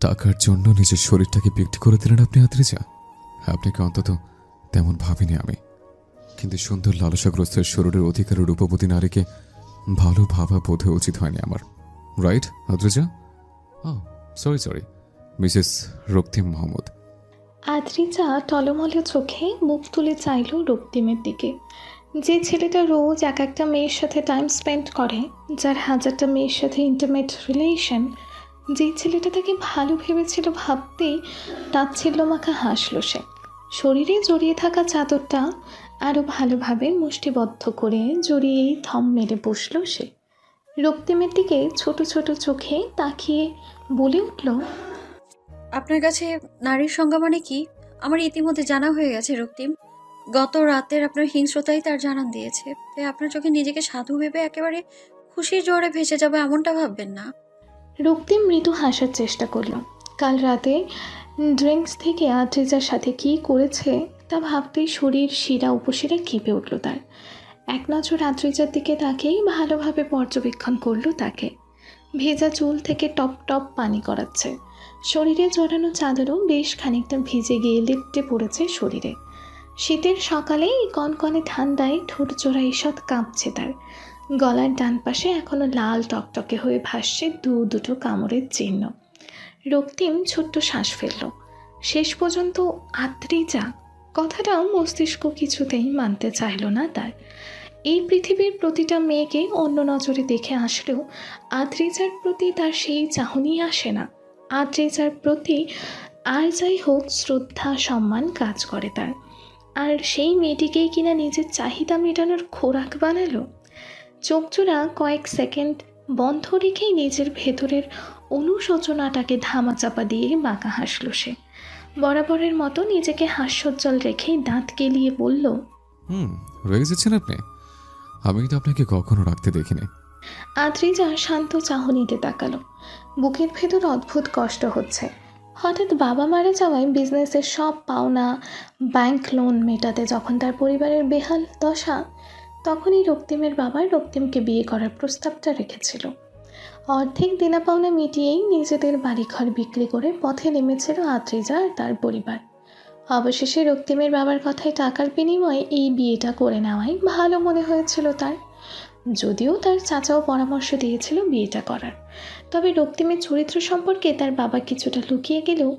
টাকার জন্য নিজের শরীরটাকে বিক্রি করে দিলেন আপনি আদ্রিজা। আপনাকে অন্তত তেমন ভাবিনি আমি, কিন্তু সুন্দর লালসাগ্রস্ত শরীরের অধিকারী রূপবতী নারীকে ভালো ভাবা বোধে উচিত হয়নি আমার। রাইট আদ্রিজা? সরি মিসেস রক্তিম মাহমুদ। আদ্রিজা টলমলে চোখে মুখ তুলে চাইল রক্তিমের দিকে। যে ছেলেটা রোজ এক একটা মেয়ের সাথে টাইম স্পেন্ড করে, যার হাজারটা মেয়ের সাথে ইন্টিমেট রিলেশন, যে ছেলেটা তাকে ভালো ভেবেছিল ভাবতেই তাচ্ছিল্য মাখা হাসল সে। শরীরে জড়িয়ে থাকা চাদরটা আরও ভালোভাবে মুষ্টিবদ্ধ করে জড়িয়েই থম মেরে বসল সে। রক্তিমের দিকে ছোট ছোট চোখে তাকিয়ে বলে উঠল, আপনার কাছে নারীর সংজ্ঞা মানে কি আমার ইতিমধ্যে জানা হয়ে গেছে রক্তিম। গত রাতের আপনার হিংস্রতাই তার জানান দিয়েছে। তাই আপনার চোখে নিজেকে সাধু ভেবে একেবারে খুশির জোয়ারে ভেসে যাবে এমনটা ভাববেন না। রক্তিম মৃদু হাসার চেষ্টা করল। কাল রাতে ড্রিঙ্কস থেকে আদ্রিজার সাথে কী করেছে তা ভাবতেই শরীর শিরা উপশিরা কেঁপে উঠল তার। এক নজর আদ্রিজার দিকে তাকেই ভালোভাবে পর্যবেক্ষণ করল তাকে। ভেজা চুল থেকে টপ টপ পানি গড়াচ্ছে। শরীরে জড়ানো চাদরও বেশ খানিকটা ভিজে গিয়ে লিপটে পড়েছে শরীরে। শীতের সকালে এই কনকনে ঠান্ডায় ঠোঁট জোড়া ঈষৎ কাঁপছে তার। গলার ডান পাশে এখনো লাল টকটকে হয়ে ভাসছে দুটো কামড়ের চিহ্ন। রক্তিম ছোট্ট শ্বাস ফেলল। শেষ পর্যন্ত আদ্রিজা কথাটাও মস্তিষ্ক কিছুতেই মানতে চাইল না তার। এই পৃথিবীর প্রতিটা মেয়েকে অন্য নজরে দেখে আসলেও আদ্রিজার প্রতি তার সেই চাহনি আসে না। আদ্রিজার প্রতি আর যাই হোক শ্রদ্ধা সম্মান কাজ করে তার। আর সেই মেয়েটিকেই কিনা নিজের চাহিদা মেটানোর খোরাক বানালো। চোখজোড়া কয়েক সেকেন্ড বন্ধ রেখেই নিজের ভেতরের অনুশোচনাটাকে ধামাচাপা দিয়ে বাঁকা হাসল সে। বরাবরের মতো নিজেকে হাস্যোজ্জ্বল রেখেই দাঁত কেলিয়ে বলল, রেগে যাচ্ছেন আপনি? আমি কিন্তু আপনাকে কখনো রাখতে দেখিনি। আদ্রিজা শান্ত চাহনিতে তাকালো। বুকের ভেতর অদ্ভুত কষ্ট হচ্ছে। হঠাৎ বাবা মারা যাওয়ায় বিজনেসের সব পাওনা, ব্যাংক লোন মেটাতে যখন তার পরিবারের বেহাল দশা, তখনই রক্তিমের বাবা রক্তিমকে বিয়ে করার প্রস্তাবটা রেখেছিল। অর্ধেক দেনা পাওনা মিটিয়েই নিজেদের বাড়িঘর বিক্রি করে পথে নেমেছিল আদ্রিজা আর তার পরিবার। অবশেষে রক্তিমের বাবার কথায় টাকার বিনিময়ে এই বিয়েটা করে নেওয়াই ভালো মনে হয়েছিল তার। যদিও তার চাচাও পরামর্শ দিয়েছিল বিয়েটা করার, তবে রক্তিমের চরিত্র সম্পর্কে তার বাবা কিছুটা লুকিয়ে গেলেও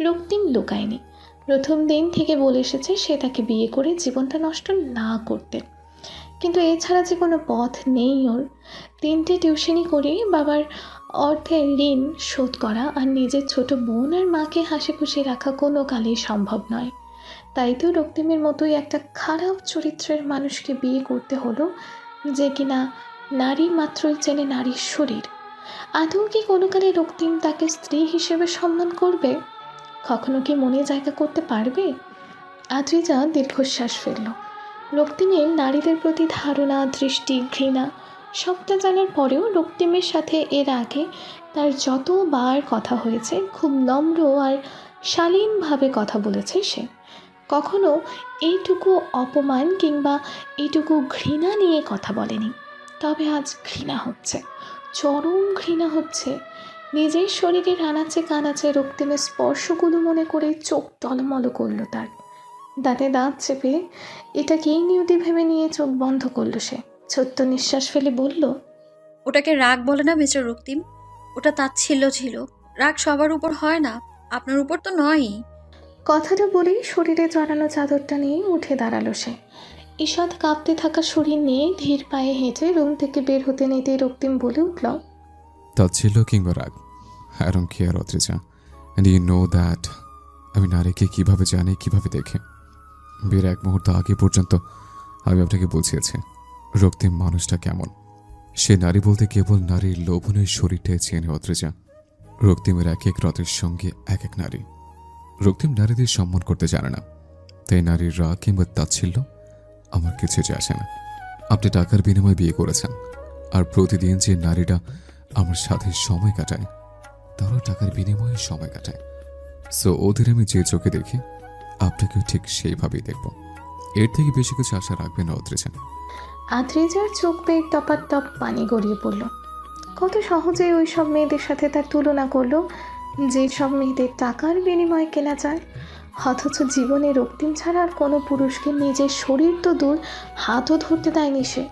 রক্তিম লুকায়নি। প্রথম দিন থেকে বলে এসেছে সে তাকে বিয়ে করে জীবনটা নষ্ট না করতে। কিন্তু এছাড়া যে কোনো পথ নেই ওর। 3টে টিউশনি করে বাবার অর্থের ঋণ শোধ করা আর নিজের ছোট বোন আর মাকে হাসি খুশি রাখা কোনো কালেই সম্ভব নয়। তাই তো রক্তিমের মতোই একটা খারাপ চরিত্রের মানুষকে বিয়ে করতে হলো, যে কিনা নারী মাত্রই চেনে নারীর শরীর। আদৌ কি কোনো কালে রক্তিম তাকে স্ত্রী হিসেবে সম্মান করবে? কখনো কি মনে জায়গা করতে পারবে? আদ্রিজা দীর্ঘশ্বাস ফেলল। রক্তিমের নারীদের প্রতি ধারণা, দৃষ্টি, ঘৃণা সবটা জানার পরেও রক্তিমের সাথে এর আগে তার যতবার কথা হয়েছে খুব নম্র আর শালীনভাবে কথা বলেছে সে। কখনো এইটুকু অপমান কিংবা এইটুকু ঘৃণা নিয়ে কথা বলেনি। তবে আজ ঘৃণা হচ্ছে, চরম ঘৃণা হচ্ছে। নিজের শরীরের আনাচে কানাচে রক্তিমের স্পর্শগুলো মনে করে চোখ টলমল করল তার। দাঁতে দাঁত চেপে এটাকেই নিয়তি ভেবে নিয়ে চোখ বন্ধ করল সে। ছোট্ট নিঃশ্বাস ফেলে বলল, ওটাকে রাগ বলে না মিস্টার রক্তিম, ওটা তাচ্ছিল্য ছিল। রাগ সবার উপর হয় না, আপনার উপর তো নয়ই। কথাটা বলেই শরীরে জড়ানো চাদরটা নিয়ে উঠে দাঁড়ালো সে। ঈষৎ কাঁপতে থাকা শরীর নিয়ে ধীর পায়ে হেঁটে রুম থেকে বের হতে নিতেই রক্তিম বলে উঠল, তাচ্ছিল্য কিংবা রাগ, I don't care Adrija, and you know that আমি নারীকে কিভাবে জানি, কিভাবে দেখি। বিয়ের এক মুহূর্ত আগে পর্যন্ত আমি আপনাকে বুঝিয়েছি রক্তিম মানুষটা কেমন। সে নারী বলতে কেবল নারীর লোভনের শরীরটাই চেনে অদ্রিজা। রক্তিমের এক এক রাতের সঙ্গে এক এক নারী। রক্তিম নারীদের সম্মান করতে জানে না, তাই নারীর রাগ কিংবা তাচ্ছিল্য আমার কিছু যায় আসে না। আপনি টাকার বিনিময়ে বিয়ে করেছেন, আর প্রতিদিন যে নারীরা আমার সাথে সময় কাটায় তারাও টাকার বিনিময়ে সময় কাটায়। সো ওদের আমি যে চোখে দেখি আপনাকেও ঠিক সেইভাবেই দেখব। এর থেকে বেশি কিছু আশা রাখবেন না অদ্রিজা। আদ্রিজার চোখ বেয়ে টপার টপ পানি গড়িয়ে পড়ল। কত সহজে ওই সব মেয়েদের সাথে তার তুলনা করলো যেসব মেয়েদের টাকার বিনিময়ে কেনা যায়, অথচ জীবনে রক্তিম ছাড়া আর কোনো পুরুষকে নিজের শরীর তো দূর, হাতও ধরতে দেয়নি সে।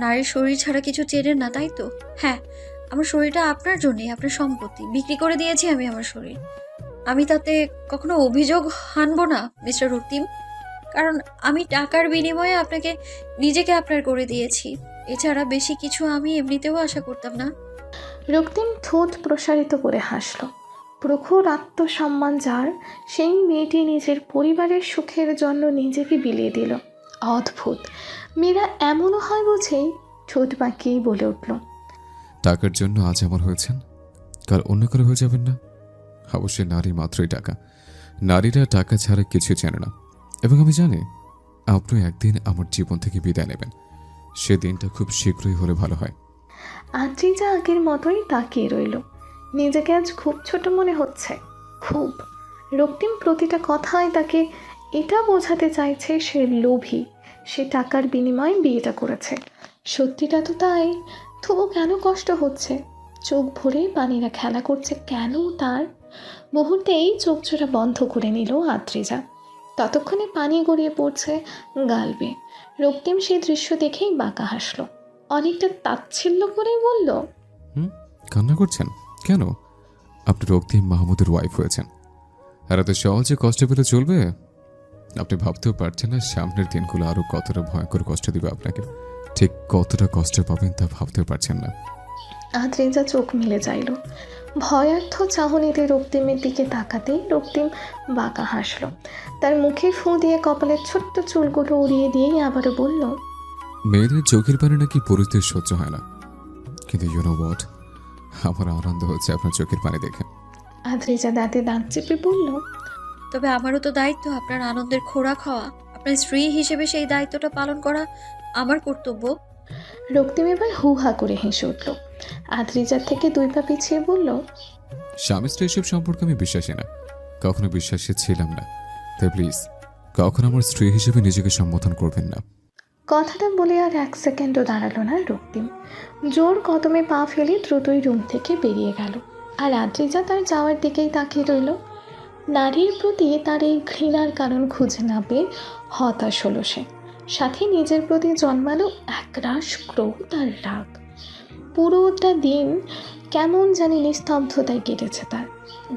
নারীর শরীর ছাড়া কিছু চেনেন না, তাই তো? হ্যাঁ, আমার শরীরটা আপনার জন্যই, আপনার সম্পত্তি। বিক্রি করে দিয়েছি আমি আমার শরীর। আমি তাতে কখনো অভিযোগ আনবো না মিস্টার রক্তিম, কারণ আমি টাকার বিনিময়ে আপনাকে নিজেকে আপনার করে দিয়েছি। এছাড়া বেশি কিছু আমি এমনিতেও আশা করতাম না। রক্তিম ঠোঁট প্রসারিত করে হাসল। প্রখর আত্মসম্মান যার, সেই মেয়েটি নিজের পরিবারের সুখের জন্য নিজেকে বিলিয়ে দিল। অদ্ভুত, মেয়েরা এমনও হয় বুঝেই ঠোঁট বাঁকিয়েই বলে উঠল, টাকার জন্য আজ এমন হয়েছেন, কাল অন্য করে হয়ে যাবেন না। অবশ্যই নারী মাত্রই টাকা, নারীরা টাকা ছাড়া কিছু জানে না। এবং আমি জানি আপনি একদিন আমার জীবন থেকে বিদায় নেবেন, সে দিনটা খুব শীঘ্রই হলে ভালো হয়। আদ্রিজা আগের মতোই তাকিয়ে রইল। নিজেকে আজ খুব ছোট মনে হচ্ছে, খুব। রক্তিম প্রতিটা কথায় তাকে এটা বোঝাতে চাইছে সে লোভী, সে টাকার বিনিময়ে বিয়েটা করেছে। সত্যিটা তো তাই, তবু কেন কষ্ট হচ্ছে? চোখ ভরে পানিরা খেলা করছে কেন তার? মুহূর্তেই চোখ জোড়া বন্ধ করে নিল আদ্রিজা। ততক্ষণে পানি গড়িয়ে পড়ছে গাল বেয়ে। রক্তিম সেই দৃশ্য দেখেই বাঁকা হাসল, অনেকটা তাচ্ছিল্য করেই বলল, কান্না করছেন কেন? আপনি রক্তিম মাহমুদের ওয়াইফ হয়েছেন, আর এত সহজে কষ্ট পেলে চলবে? আপনি ভাবতেও পারছেন না সামনের দিনগুলো আরো কতটা ভয়ঙ্কর কষ্ট দিবে আপনাকে। ঠিক কতটা কষ্ট পাবেন তা ভাবতেও পারছেন না। আদ্রিজা চোখ মেলে চাইল। ভয়ার্থ চাহনিতে রক্তিমের দিকে তাকাতেই রক্তিম বাঁকা হাসল। তার মুখে ফু দিয়ে কপালের ছোট্ট চুলগুলো উড়িয়ে দিয়েই আবারও বলল, মেয়েদের চোখের পানি নাকি পুরুষদের সহ্য হয় না, কিন্তু ইউ নো হোয়াট, আমার আনন্দ হচ্ছে আপনার চোখের পানি দেখে। আদ্রিজা দাঁতে দাঁত চেপে বলল, তবে আমারও তো দায়িত্ব আপনার আনন্দের খোরাক হওয়া। আপনার স্ত্রী হিসেবে সেই দায়িত্বটা পালন করা আমার কর্তব্য। রক্তিম এবার হু হা করে হেসে উঠল। আদ্রিজার থেকে 2 পা পিছিয়ে বলল, স্বামী স্ত্রী এসব সম্পর্কে আমি বিশ্বাসী না, কখনো বিশ্বাসী ছিলাম না। তাই প্লিজ কখনো আমার স্ত্রী হিসেবে নিজেকে সম্বোধন করবেন না। কথাটা বলে আর 1 সেকেন্ডও দাঁড়ালো না রক্তিম। জোর কদমে পা ফেলে দ্রুতই রুম থেকে বেরিয়ে গেল। আর আদ্রিজা তার যাওয়ার দিকেই তাকিয়ে রইল। নারীর প্রতি তার এই ঘৃণার কারণ খুঁজে না পেয়ে হতাশ হলো সে। সাথে নিজের প্রতি জন্মালো একরাশ ক্রোধ আর রাগ। পুরোটা দিন কেমন জানি নিস্তব্ধতায় কেটেছে তার।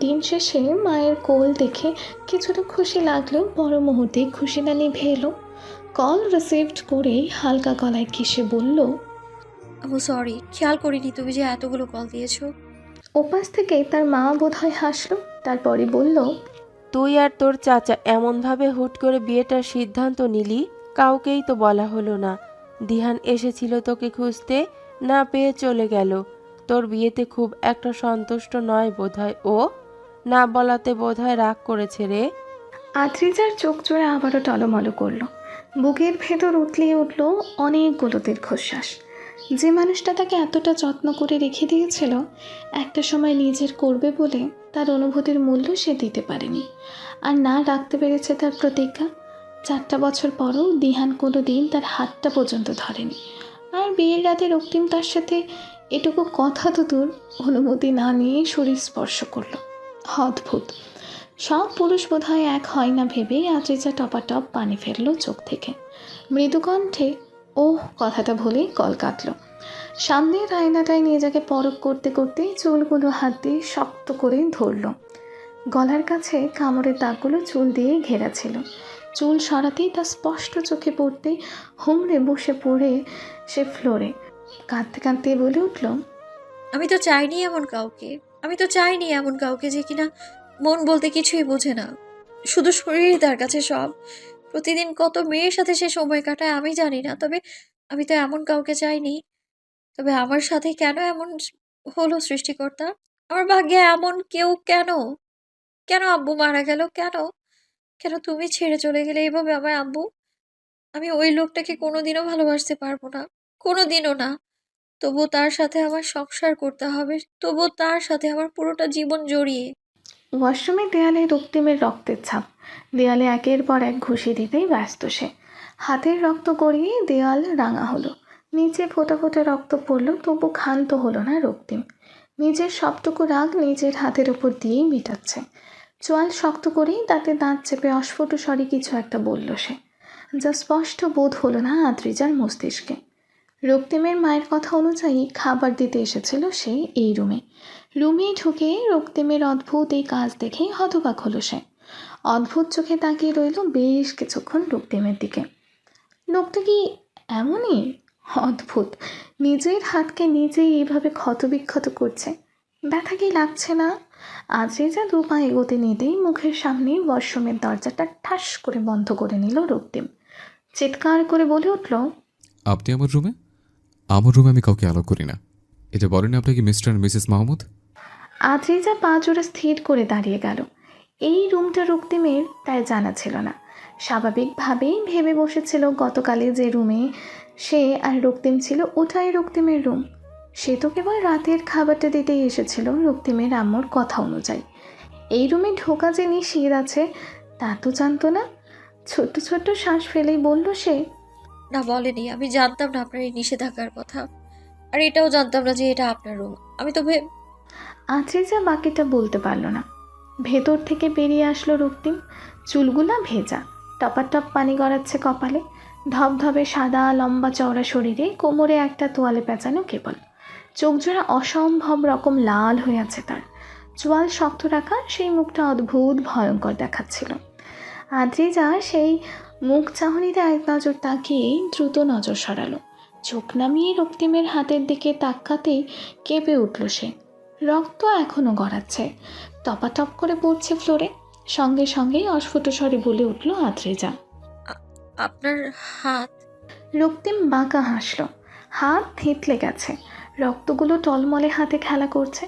দিন শেষে মায়ের কোল দেখে কিছুটা খুশি লাগলেও পর মুহূর্তেই খুশিটা নিভে এলো। কল রিসিভড করেই হালকা গলায় কেসে বলল, সরি, খেয়াল করিনি তুমি যে এতগুলো কল দিয়েছো। ওপাশ থেকে তার মা বোধহয় হাসলো, তারপরে বলল, তুই আর তোর চাচা এমনভাবে হুট করে বিয়েটার সিদ্ধান্ত নিলি, কাউকেই তো বলা হলো না। দিহান এসেছিল তোকে খুঁজতে, না পেয়ে চলে গেল। তোর বিয়েতে খুব একটা সন্তুষ্ট নয় বোধহয় ও, না বলাতে বোধহয় রাগ করেছে রে। আদ্রিজার চোখ জোড়া আবারও টলমলো করলো। বুকের ভেতর উতলিয়ে উঠল অনেকগুলো দীর্ঘশ্বাস। যে মানুষটা তাকে এতটা যত্ন করে রেখে দিয়েছিল, একটা সময় নিজের করবে বলে তার অনুভূতির মূল্য সে দিতে পারেনি, আর না রাখতে পেরেছে তার প্রতিজ্ঞা। 4টা বছর পরও দিহান কোনো দিন তার হাতটা পর্যন্ত ধরেনি। আর বিয়ের রাতে রক্তিম তার সাথে এটুকু কথা তো দূর, অনুমতি না নিয়েই শরীর স্পর্শ করলো। অদ্ভুত, সব পুরুষ বোধহয় এক হয় না ভেবেই আদ্রিজা টপাটপ পানি ফেললো চোখ থেকে। মৃদুকণ্ঠে ওহ কথাটা ভুলেই কল কাটল। সামনের আয়নাটায় নিজেকে পরখ করতে করতেই চুলগুলো হাত দিয়ে শক্ত করে ধরল। গলার কাছে কামড়ের দাগগুলো চুল দিয়ে ঘেরা ছিল। চুল সরাতেই তা স্পষ্ট চোখে পড়তেই হুমড়ে বসে পড়ে সে ফ্লোরে। কাঁদতে কাঁদতে বলে উঠল, আমি তো চাইনি এমন কাউকে, আমি তো চাইনি এমন কাউকে যে কিনা মন বলতে কিছুই বোঝে না, শুধু শরীরই তার কাছে সব। প্রতিদিন কত মেয়ের সাথে সে সময় কাটায় আমি জানি না, তবে আমি তো এমন কাউকে চাইনি। তবে আমার সাথে কেন এমন হলো সৃষ্টিকর্তা? আমার ভাগ্যে এমন কেউ কেন? কেন আব্বু মারা গেল? কেন কেন তুমি ছেড়ে চলে গেলে এইভাবে আমায় আব্বু? আমি ওই লোকটাকে কোনোদিনও ভালোবাসতে পারবো না, কোনোদিনও না। তবুও তার সাথে আমার সংসার করতে হবে, তবুও তার সাথে আমার পুরোটা জীবন জড়িয়ে। ওয়াশরুমে দেয়ালে রক্তিমের রক্তের ছাপ। দেয়ালে একের পর এক ঘুষি দিতেই ব্যস্ত সে। হাতের রক্ত গড়িয়ে দেয়াল রাঙা হলো। নিচে ফোঁটা ফোঁটা রক্ত পড়ল, তবু ক্ষান্ত হলো না রক্তিম। নিজের সবটুকু রাগ নিজের হাতের ওপর দিয়েই মেটাচ্ছে। চোয়াল শক্ত করেই তাতে দাঁত চেপে অস্ফুট স্বরে কিছু একটা বলল সে, যা স্পষ্ট বোধ হলো না আদ্রিজার মস্তিষ্কে। রক্তিমের মায়ের কথা অনুযায়ী খাবার দিতে এসেছিল সে এই রুমে ঢুকে রক্তিমের অদ্ভুত এই কাজ দেখেই হতবাক হলো সে। অদ্ভুত চোখে তাকিয়ে রইল বেশ কিছুক্ষণ রক্তিমের দিকে। লোকটা কি এমনই অদ্ভুত, নিজের হাতকে নিজেই এইভাবে ক্ষতবিক্ষত করছে। ব্যথা কি লাগছে না? আদ্রিজা দু পা এগোতে নিতেই মুখের সামনেই ওয়াশরুমের দরজাটা ঠাস করে বন্ধ করে নিল রক্তিম। চিৎকার করে বলে উঠল, আপনি আমার রুমে? আমার রুমে আমি কাউকে অ্যালাউ করি না। এটা বলেন আপনি কি mister and Mrs Mahmud? Adrija পা জোড়া স্থির করে দাঁড়িয়ে গেল। এই রুমটা রক্তিমের তাই জানা ছিল না। স্বাভাবিকভাবেই ভেবে বসেছিল গতকালে যে রুমে সে আর রক্তিম ছিল ওটাই রক্তিমের রুম। সে তো কেবল রাতের খাবারটা দিতেই এসেছিল রক্তিমের আম্মুর কথা অনুযায়ী। এই রুমে ঢোকা যে নিষেধ আছে তা তো জানতো না। ছোট্ট ছোট্ট শ্বাস ফেলেই বলল সে, না বলেনি, আমি জানতাম না আপনার এই নিষেধাজ্ঞার কথা। আর এটাও জানতাম না যে এটা আপনার রুম। আমি তো আদ্রিজা বাকিটা বলতে পারল না। ভেতর থেকে বেরিয়ে আসলো রক্তিম, চুলগুলা ভেজা, টপাটপ পানি গড়াচ্ছে কপালে, ধবধবে সাদা লম্বা চওড়া শরীরে, কোমরে একটা তোয়ালে পেঁচানো কেবল। চোখজোড়া অসম্ভব রকম লাল হয়ে আছে তার। চোয়াল শক্ত রাখা সেই মুখটা অদ্ভুত ভয়ঙ্কর দেখাচ্ছিল। আদ্রিজা সেই মুখ চাহনিতে এক নজর তাকিয়েই দ্রুত নজর সরালো। চোখ নামিয়ে রক্তিমের হাতের দিকে তাকাতেই কেঁপে উঠল সে। রক্ত এখনো গড়াচ্ছে, টপাটপ করে পড়ছে ফ্লোরে। সঙ্গে সঙ্গেই অস্ফুট স্বরে বলে উঠল আদ্রিজা, আপনার হাত। রক্তিম বাঁকা হাসল। হাত থেঁতলে গেছে, রক্তগুলো টলমলে হাতে খেলা করছে।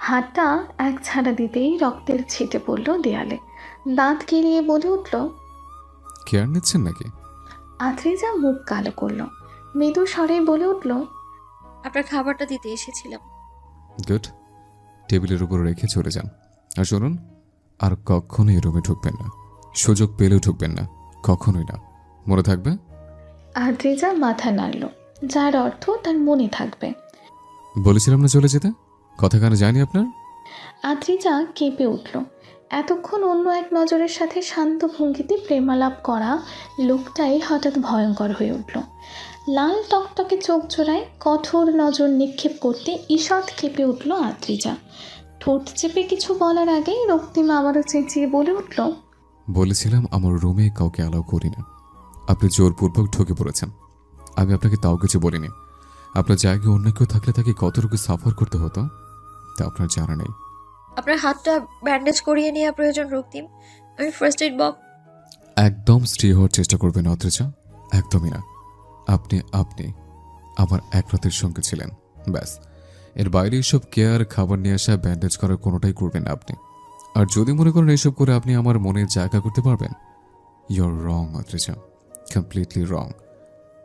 হাতটা এক ছাড়া দিতেই রক্তের ছিটে পড়ল দেয়ালে। দাঁত কিরিয়ে বলে উঠল, কেয়ার নিচ্ছেন নাকি? আদ্রিজা মুখ কালো করল, মৃদু স্বরে বলে উঠল, আপনার খাবারটা দিতে এসেছিলাম। গুড। টেবিলের উপর রেখে চলে যান। আর শুনুন, আর কখনো এই রুমে ঢুকবেন না। সুযোগ পেলেও ঢুকবেন না, কখনোই না। মনে থাকবে? আদ্রিজা মাথা নাড়ল, যার অর্থ তার মনে থাকবে। বলেছিলাম না চলে যেতে? কথা কানে যায়নি আপনার? আদ্রিজা কেঁপে উঠল। এতক্ষণ অন্য এক নজরের সাথে শান্ত ভঙ্গিতে প্রেমালাপ করা লোকটাই হঠাৎ ভয়ঙ্কর হয়ে উঠল। লাল টকটকে চোখ জোড়ায় কঠোর নজর নিক্ষেপ করতে ঈষৎ কেঁপে উঠল আদ্রিজা। ঠোঁট চেপে কিছু বলার আগেই রক্তিম আবারও চেঁচিয়ে বলে উঠল, বলেছিলাম আমার রুমে কাউকে অ্যালাউ করি না। আপনি জোরপূর্বক ঢুকে পড়েছেন। আমি আপনাকে তাও কিছু বলিনি। আপনার জায়গায় অন্য কেউ থাকলে তাকে কতটুকু সাফার করতে হতো তা আপনার জানা নেই। আপনার হাতটা ব্যান্ডেজ করিয়ে নেওয়া প্রয়োজন রক্তিম। আমি ফার্স্ট এইড বক্স। একদম স্টে হওয়ার চেষ্টা করবেন অদ্রিজা, একদমই না। আপনি আপনি আমার এক রাতের সঙ্গে ছিলেন, ব্যাস। এর বাইরে এসব কেয়ার, খাবার নিয়ে আসা, ব্যান্ডেজ করার কোনোটাই করবেন না আপনি। আর যদি মনে করেন এসব করে আপনি আমার মনের জায়গা করতে পারবেন, your wrong Adrija, completely wrong.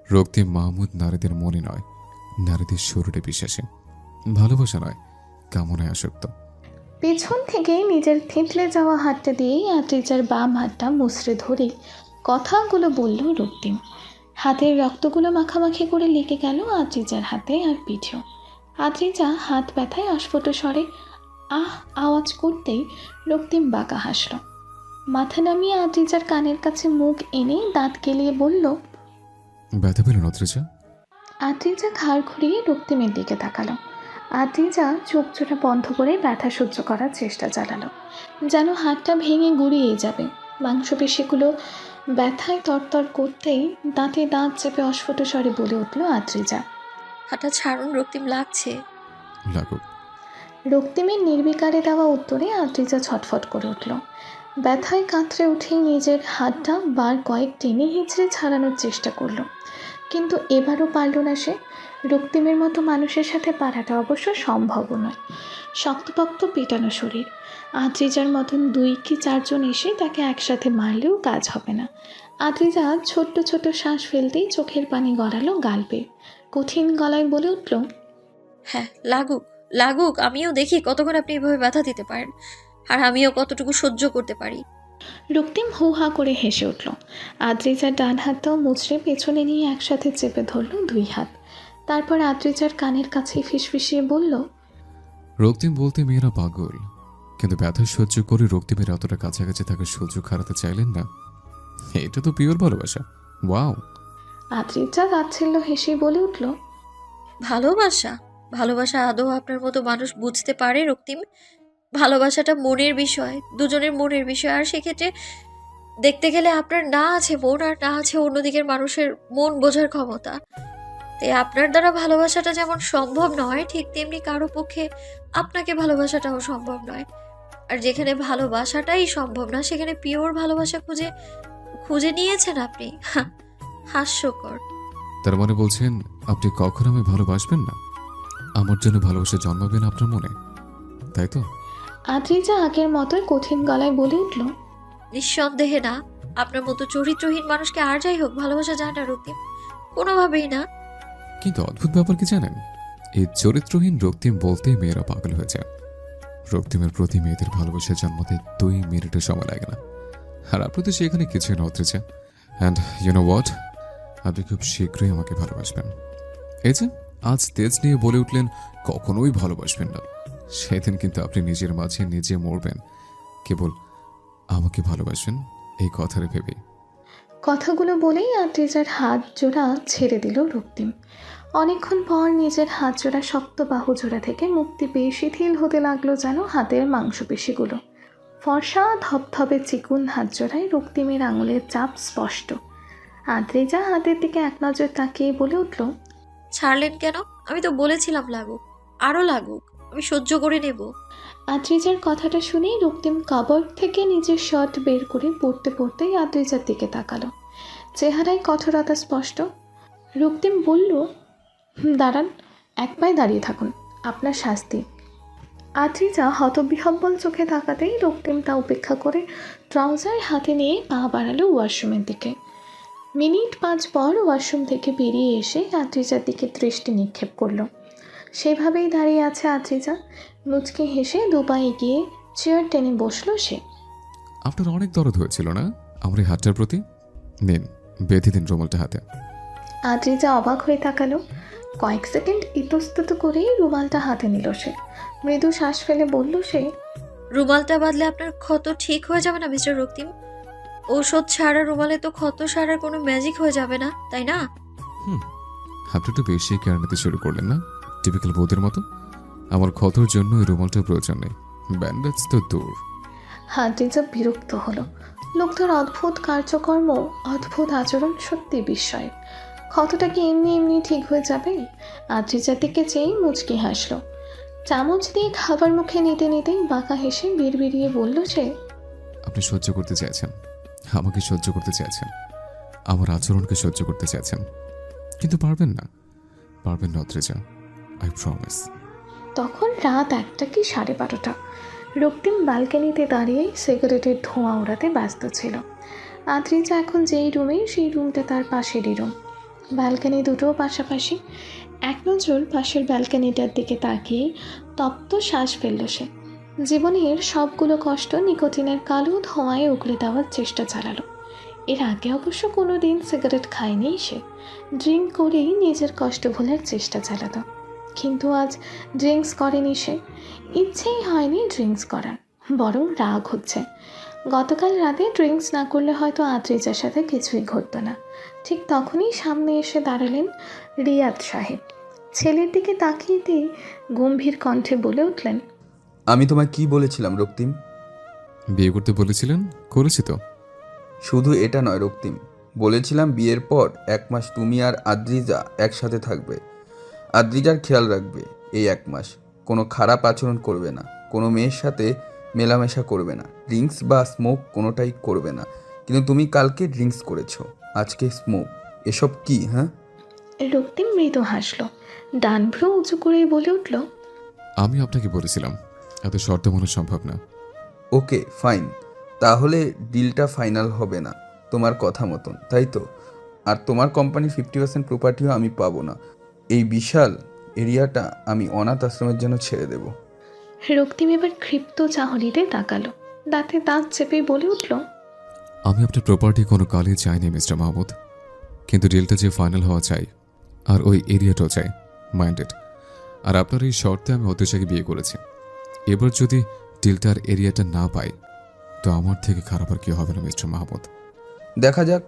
Raktim Mahmud নারীদের মনে নয়, নারীদের শরীরে বিশ্বাসী, ভালোবাসা নয়, কামনায় আসক্ত। পেছন থেকে নিজের থেঁতলে যাওয়া হাতটা দিয়েই আদ্রিজার বাম হাতটা মুচড়ে ধরে কথাগুলো বলল রক্তিম। হাতের রক্তগুলো মাখামাখি করে লেগে গেল আদ্রিজার হাতে আর পিঠেও। আদ্রিজা হাত ব্যথায় অস্ফুট স্বরে আহ আওয়াজ করতেই রক্তিম বাঁকা হাসল। মাথা নামিয়ে আদ্রিজার কানের কাছে মুখ এনে দাঁত কেলিয়ে বলল, ব্যথা পেলেন অদ্রিজা? আদ্রিজা ঘাড় ঘুরিয়ে রক্তিমের দিকে তাকালো। আদ্রিজা চোখ জোড়া বন্ধ করে ব্যথা সহ্য করার চেষ্টা চালালো, যেন হাতটা ভেঙে গুড়িয়ে যাবে। মাংসপেশিগুলো ব্যথায় তরতর করতেই দাঁতে দাঁত চেপে অস্ফুট স্বরে বলে উঠল আদ্রিজা, হাতটা ছাড়ুন রক্তিম, লাগছে। লাগুক। রক্তিমের নির্বিকারে দেওয়া উত্তরে আদ্রিজা ছটফট করে উঠল। ব্যথায় কাতরে উঠে নিজের হাতটা বার কয়েক টেনে হিঁচড়ে ছাড়ানোর চেষ্টা করলো, কিন্তু এবারও পারল না সে। রক্তিমের মতো মানুষের সাথে পারাটা অবশ্য সম্ভবও নয়। শক্তপোক্ত পেটানো শরীর, আদ্রিজার মতন 2 কি 4 জন এসে তাকে একসাথে মারলেও কাজ হবে না। আদ্রিজা ছোট্ট ছোট্ট শ্বাস ফেলতেই চোখের পানি গড়ালো গাল বেয়ে। কঠিন গলায় বলে উঠল, হ্যাঁ লাগুক, লাগুক। আমিও দেখি কতক্ষণ আপনি এভাবে ব্যথা দিতে পারেন, আর আমিও কতটুকু সহ্য করতে পারি। রক্তিম হু হা করে হেসে উঠল। আদ্রিজার ডান হাতটাও মুচড়ে পেছনে নিয়ে একসাথে চেপে ধরল 2 হাত। তারপর আদ্রিজার কানের কাছে ফিসফিসিয়ে বলল, রক্তিম বলতে মেয়েরা পাগল, কিন্তু ব্যথা সহ্য করে রক্তিমের এতটা কাছাকাছি থাকার সুযোগ হারাতে চাইলেন না। এটা তো পিওর ভালোবাসা। ওয়াও। আদ্রিজা তাচ্ছিল্য হেসে বলে উঠল, ভালোবাসা? ভালোবাসা আদৌ আপনার মতো মানুষ বুঝতে পারে রক্তিম? ভালোবাসাটা মনের বিষয়, দুজনের মনের বিষয়। আর সেক্ষেত্রে দেখতে গেলে আপনার না আছে মন, আর না আছে অন্যদিকের মানুষের মন বোঝার ক্ষমতা। তাই আপনার দ্বারা ভালোবাসাটা যেমন সম্ভব নয়, ঠিক তেমনি কারো পক্ষে আপনাকে ভালোবাসাটাও সম্ভব নয়। আর যেখানে ভালোবাসাটাই সম্ভব না, সেখানে পিওর ভালোবাসা খুঁজে খুঁজে নিয়েছেন আপনি। হাস্যকর। তার মানে বলছেন আপনি কখনো আমায় ভালোবাসবেন না, আমার জন্য ভালোবাসা জন্মাবেন আপনার মনে, তাই তো? আদ্রিজা আগের মতোই কঠিন গলায় বলে উঠল, নিঃসন্দেহে না। আপনার মতো চরিত্রহীন মানুষকে আর যাই হোক ভালোবাসা যায় না রক্তিম, কোনোভাবেই না। কিন্তু অদ্ভুত ব্যাপার কি জানেন, এই চরিত্রহীন রক্তিম বলতেই মেয়েরা পাগল হয়ে যায়। রক্তিমের প্রতি মেয়েদের ভালোবাসা জন্মাতে 2 মিনিটের সময় লাগে না। আর আপনি তো সেখানে কিছুই না অত্রিজা। অ্যান্ড ইউ নো হোয়াট, আপনি খুব শীঘ্রই আমাকে ভালোবাসবেন। এই যে আজ তেজ নিয়ে বলে উঠলেন কখনোই ভালোবাসবেন না, সেদিন কিন্তু আপনি নিজের মাঝে নিজে মরবেন কেবল আমাকে ভালোবাসবেন এই কথারে ভেবে। কথাগুলো বলেই আদ্রিজার হাত জোড়া ছেড়ে দিল রক্তিম। অনেকক্ষণ পর নিজের হাত জোড়া শক্ত বাহু জোড়া থেকে মুক্তি পেয়ে শিথিল হতে লাগলো যেন হাতের মাংসপেশিগুলো। ফর্সা ধপধপে চিকুন হাত জোড়ায় রক্তিমের আঙুলের চাপ স্পষ্ট। আদ্রিজা হাতের দিকে এক নজর তাকিয়ে বলে উঠল, ছাড়লেন কেন? আমি তো বলেছিলাম লাগুক, আরো লাগুক, আমি সহ্য করে নেব। আদ্রিজার কথাটা শুনেই রক্তিম কাবর্ড থেকে নিজের শার্ট বের করে পড়তে পড়তেই আদ্রিজার দিকে তাকালো। চেহারায় কঠোরতা স্পষ্ট। রক্তিম বলল, দাঁড়ান, এক পায়ে দাঁড়িয়ে থাকুন, আপনার শাস্তি। আদ্রিজা হতবিহব্বল চোখে তাকাতেই রক্তিম তা উপেক্ষা করে ট্রাউজার হাতে নিয়ে পা বাড়ালো ওয়াশরুমের দিকে। মিনিট 5 পর ওয়াশরুম থেকে বেরিয়ে এসে আদ্রিজার দিকে দৃষ্টি নিক্ষেপ করলো। সেভাবেই দাঁড়িয়ে আছে আদ্রিজা। মুচকে হেসে 2 পা এগিয়ে চেয়ার টেনে বসলো সে। আপনার অনেক দরদ হয়েছিল না আমার এই হাতটার প্রতি? নিন, বেঁধে দিন রুমালটা হাতে। আদ্রিজা অবাক হয়ে তাকালো। কয়েক সেকেন্ড ইতস্তত করেই রুমালটা হাতে নিল সে। মৃদু শ্বাস ফেলে বলল সে, রুমালটা বাঁধলে আপনার ক্ষত ঠিক হয়ে যাবে না মিস্টার রক্তিম? ঔষধ ছাড়া রুমালে তো ক্ষত সারার কোনো ম্যাজিক হয়ে যাবে না, তাই না? আপনি একটু বেশি কেয়ার নিতে শুরু করলেন না, টিপিক্যাল বৌদের মতো। আমার ক্ষতর জন্য এই রুমালটার প্রয়োজন নেই, ব্যান্ডেজ তো দূর। আদ্রিজা বিরক্ত হলো। লোকটার অদ্ভুত কার্যকর্ম, অদ্ভুত আচরণ সত্যি বিস্ময়ের। ক্ষতটা কি এমনি এমনি ঠিক হয়ে যাবে? আদ্রিজার দিকে চেয়েই মুচকি হাসলো। চামচ দিয়ে খাবার মুখে নিতে নিতেই বাঁকা হেসে বিড়বিড়িয়ে বলল সে, আপনি সহ্য করতে চাইছেন, আমাকে সহ্য করতে চাইছেন, আমার আচরণকে সহ্য করতে চাইছেন, কিন্তু পারবেন না, পারবেন না অত্রিজা, আই প্রমিস। তখন রাত 1টা কি 12:30। রক্তিম ব্যালকনিতে দাঁড়িয়ে সিগারেটের ধোঁয়া ওড়াতে ব্যস্ত ছিল। আদ্রিজা এখন যেই রুমে, সেই রুমটা তার পাশেরই রুম। ব্যালকনি দুটো পাশাপাশি। এক নজর পাশের ব্যালকনিটার দিকে তাকিয়ে তপ্ত শ্বাস ফেলল সে। জীবনের সবগুলো কষ্ট নিকোটিনের কালো ধোঁয়ায় উগলে দেওয়ার চেষ্টা চালালো। এর আগে অবশ্য কোনো দিন সিগারেট খায়নি সে। ড্রিঙ্ক করেই নিজের কষ্ট ভোলার চেষ্টা চালাতো। কিন্তু আজ ড্রিঙ্কস করেনি সে। ইচ্ছেই হয়নি ড্রিঙ্কস করার, বরং রাগ হচ্ছে। গতকাল রাতে ড্রিঙ্কস না করলে হয়তো আদ্রিজার সাথে কিছুই ঘটতো না। ঠিক তখনই সামনে এসে দাঁড়ালেন রিয়াদ সাহেব। ছেলের দিকে তাকিয়ে দিয়ে গম্ভীর কণ্ঠে বলে উঠলেন, আমি তোমায় কি বলেছিলাম রক্তিম? বিয়ে করতে বলেছিলেন, করেছি তো। শুধু এটা নয় রক্তিম, বলেছিলাম বিয়ের পর 1 মাস তুমি আর আদ্রিজা একসাথে থাকবে। আদ্রিজার খেয়াল রাখবে এই 1 মাস। কোনো খারাপ আচরণ করবে না, কোনো মেয়ের সাথে মেলামেশা করবে না, ড্রিঙ্কস বা স্মোক কোনোটাই করবে না। কিন্তু তুমি কালকে ড্রিঙ্কস করেছো, আজকে স্মোক, এসব কি? হ্যাঁ? রক্তিম মৃদু হাসল। ডান ভ্রু উঁচু করেই বলে উঠল, আমি আপনাকে বলেছিলাম এত শর্ত মনে সম্ভব না। ওকে ফাইন, তাহলে ডিলটা ফাইনাল হবে না তোমার কথা মতন, তাই তো? আর তোমার কোম্পানির 50% প্রপার্টিও আমি পাবো না। এই বিশাল এরিয়াটা আমি অনাথ আশ্রমের জন্য ছেড়ে দেব। রক্তিম এবার ক্ষিপ্ত চাহনিতে তাকালো। দাঁতে দাঁত চেপে বলে উঠল, আমি আপনার প্রপার্টি কোনো কালই চাইনি মিস্টার মাহমুদ, কিন্তু ডিলটা যে ফাইনাল হওয়া চাই, আর ওই এরিয়াটাও চাই, মাইন্ডেড। আর আপনার এই শর্তে আমি অদ্রিজাকে বিয়ে করেছি। এবার যদি ডিলটার এরিয়াটা না পাই তো আমার থেকে খারাপ আর কি হবে না মিস্টার মাহমুদ। দেখা যাক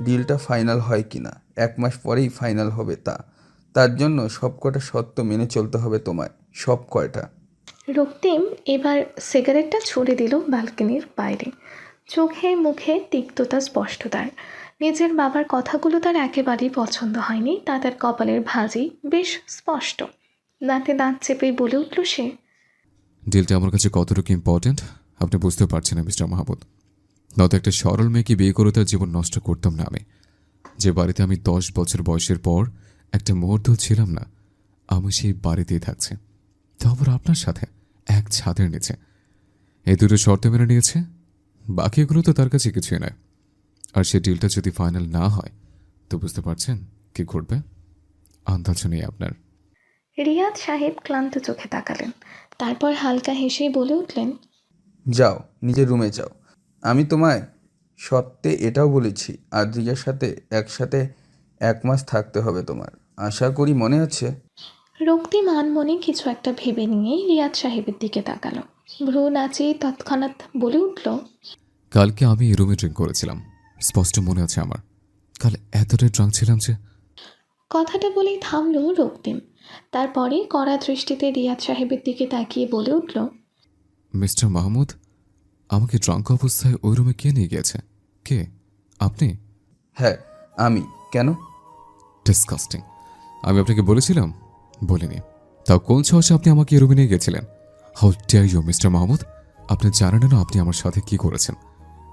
ডিলটা ফাইনাল হয় কি না। 1 মাস পরেই ফাইনাল হবে তার জন্য সব কটা শর্ত মেনে চলতে হবে তোমায়। সব কয়টা? রক্তিম এবার সিগারেটটা ছুড়ে দিল ব্যালকনির বাইরে। চোখে মুখে তিক্ততা স্পষ্ট তার। নিজের বাবার কথাগুলো তার একেবারেই পছন্দ হয়নি, তা তার কপালের ভাঁজই বেশ স্পষ্ট। দাঁতে দাঁত চেপেই বলে উঠল সে। ডিলটা আমার কাছে কতটুকু ইম্পর্ট্যান্ট আপনি বুঝতে পারছেন না মিস্টার মাহমুদ। নয়তো একটা সরল মেয়েকে বিয়ে করে তার জীবন নষ্ট করতাম না আমি। যে বাড়িতে আমি 10 বছর বয়সের পর একটা মুহূর্ত ছিলাম না, আমি সেই বাড়িতেই থাকছি, তারপর আপনার সাথে এক ছাদের নিচে। এই দুটো শর্ত মেনে নিয়েছে, বাকিগুলো তো তার কাছে কিছুই নয়। আর সে ডিলটা যদি ফাইনাল না হয় তো বুঝতে পারছেন কি ঘটবে? আন্দাজ নেই আপনার। রিয়াদ সাহেব ক্লান্ত চোখে তাকালেন, তারপর হালকা হেসেই বলে উঠলেন, যাও নিজের রুমে যাও। আমি তোমায় সত্যি এটাও বলেছি আদ্রিজার সাথে একসাথে 1 মাস থাকতে হবে তোমার। আশা করি মনে আছে। রক্তিম আনমনে কিছু একটা ভেবে নিয়ে রিয়াদ সাহেবের দিকে তাকালো। ভ্রু নাচিয়ে তৎক্ষণাৎ বলে উঠল, কালকে আমি এই রুমে ড্রিঙ্ক করেছিলাম, স্পষ্ট মনে আছে আমার। কাল এতটাই ড্রাঙ্ক ছিলাম যে। কথাটা বলেই থামলো রক্তিম। তারপরে কড়া দৃষ্টিতে রিয়াদ সাহেবের দিকে তাকিয়ে বলে উঠল, মিস্টার মাহমুদ, আমাকে ড্রাঙ্ক অবস্থায় ওই রুমে কে নিয়ে গিয়েছে? কে? আপনি? হ্যাঁ আমি। কেন? ডিসকাস্টিং। আমি আপনাকে বলেছিলাম? বলিনি। তাও কোন সাহসে আপনি আমাকে এই রুমে নিয়ে গেছিলেন? How dare you Mr Mahmud. আপনি জানেন না আপনি আমার সাথে কি করেছেন।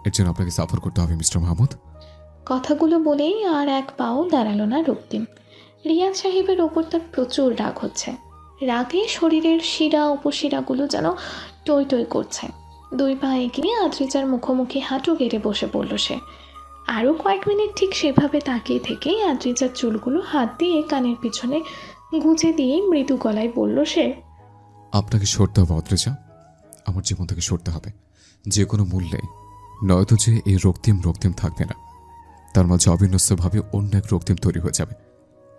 এর জন্য আপনাকে সাফার করতে হবে মিস্টার মাহমুদ। কথাগুলো বলেই আর এক পাও দাঁড়ালো না রক্তিম। রিয়াদ সাহেবের ওপর তার প্রচুর রাগ হচ্ছে। রাগে শরীরের শিরা উপশিরাগুলো যেন টই টই করছে। 2 পা এগিয়ে আদ্রিজার মুখোমুখি হাঁটু গেড়ে বসে পড়ল সে। আরও কয়েক মিনিট ঠিক সেভাবে তাকিয়ে থেকেই আদ্রিজার চুলগুলো হাত দিয়ে কানের পিছনে গুঁজে দিয়ে মৃদু গলায় বলল সে, আপনাকে সরতে হবে অদ্রিজা, আমার জীবন থেকে সরতে হবে যে কোনো মূল্যে, নয়তো যে এই রক্তিম রক্তিম থাকবে না, তার মাঝে অবিন্যস্তভাবে অন্য এক রক্তিম তৈরি হয়ে যাবে।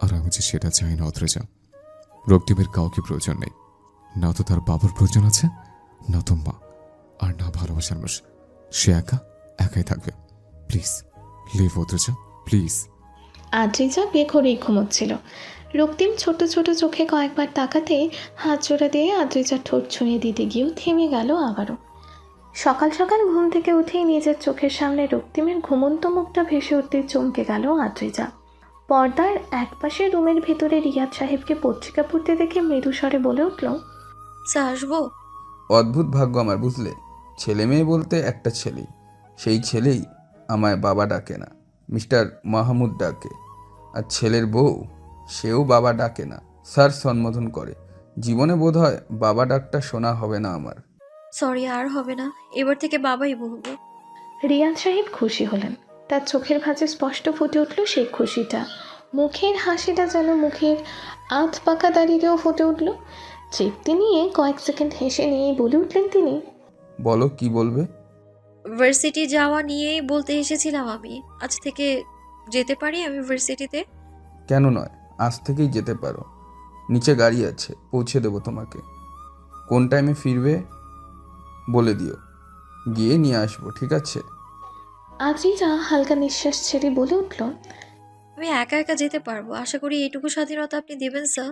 আর আমি যে সেটা চাই না অদ্রিজা। রক্তিমের কাউকে প্রয়োজন নেই, না তো তার বাবার প্রয়োজন আছে, না তো মা, আর না ভালোবাসার মানুষ। সে একাই থাকবে। Please leave Adrija, please. Adrija বেঘরেই ঘুমোচ্ছিল। রক্তিম ছোট ছোট চোখে কয়েকবার তাকাতে হাত জোড়া দিয়ে আদ্রিজার ঠোঁট ছুঁয়ে দিতে গিয়েও থেমে গেল আবারও। সকাল সকাল ঘুম থেকে উঠেই নিজের চোখের সামনে রক্তিমের ঘুমন্ত মুখটা ভেসে উঠতে চমকে গেল আদ্রিজা। পর্দার একপাশে রুমের ভেতরে রিয়াদ সাহেবকে পত্রিকা পড়তে দেখে মৃদু স্বরে বলে উঠল, স্যার আসবো? অদ্ভুত ভাগ্য আমার, বুঝলে। ছেলে মেয়ে বলতে একটা ছেলেই, সেই ছেলেই আমায় বাবা ডাকে না, মিস্টার মাহমুদ ডাকে। আর ছেলের বউ, সেও বাবা ডাকে না, স্যার সম্বোধন করে। জীবনে বোধহয় বাবা ডাকটা শোনা হবে না আমার। সরি, আর হবে না, এবার থেকে বাবাই বলবো। রিয়াদ সাহেব খুশি হলেন। তার চোখের ভাঁজে স্পষ্ট ফুটে উঠল সেই খুশিটা। মুখের হাসিটা যেন মুখের আধ পাকা দাড়িতেও ফুটে উঠল। তৃপ্তি নিয়ে কয়েক সেকেন্ড হেসে নিয়েই বলে উঠলেন তিনি, বলো কি বলবে? ভার্সিটি যাওয়া নিয়েই বলতে এসেছিলাম আমি। আজ থেকে যেতে পারি আমি ভার্সিটিতে? কেন নয়, আজ থেকেই যেতে পারো। নিচে গাড়ি আছে, পৌঁছে দেবো তোমাকে। কোন টাইমে ফিরবে বলে দিও, গিয়ে নিয়ে আসবো, ঠিক আছে? আদ্রিজা হালকা নিঃশ্বাস ছেড়ে বলে উঠল, আমি একা একা যেতে পারবো, আশা করি এইটুকু স্বাধীনতা আপনি দেবেন স্যার।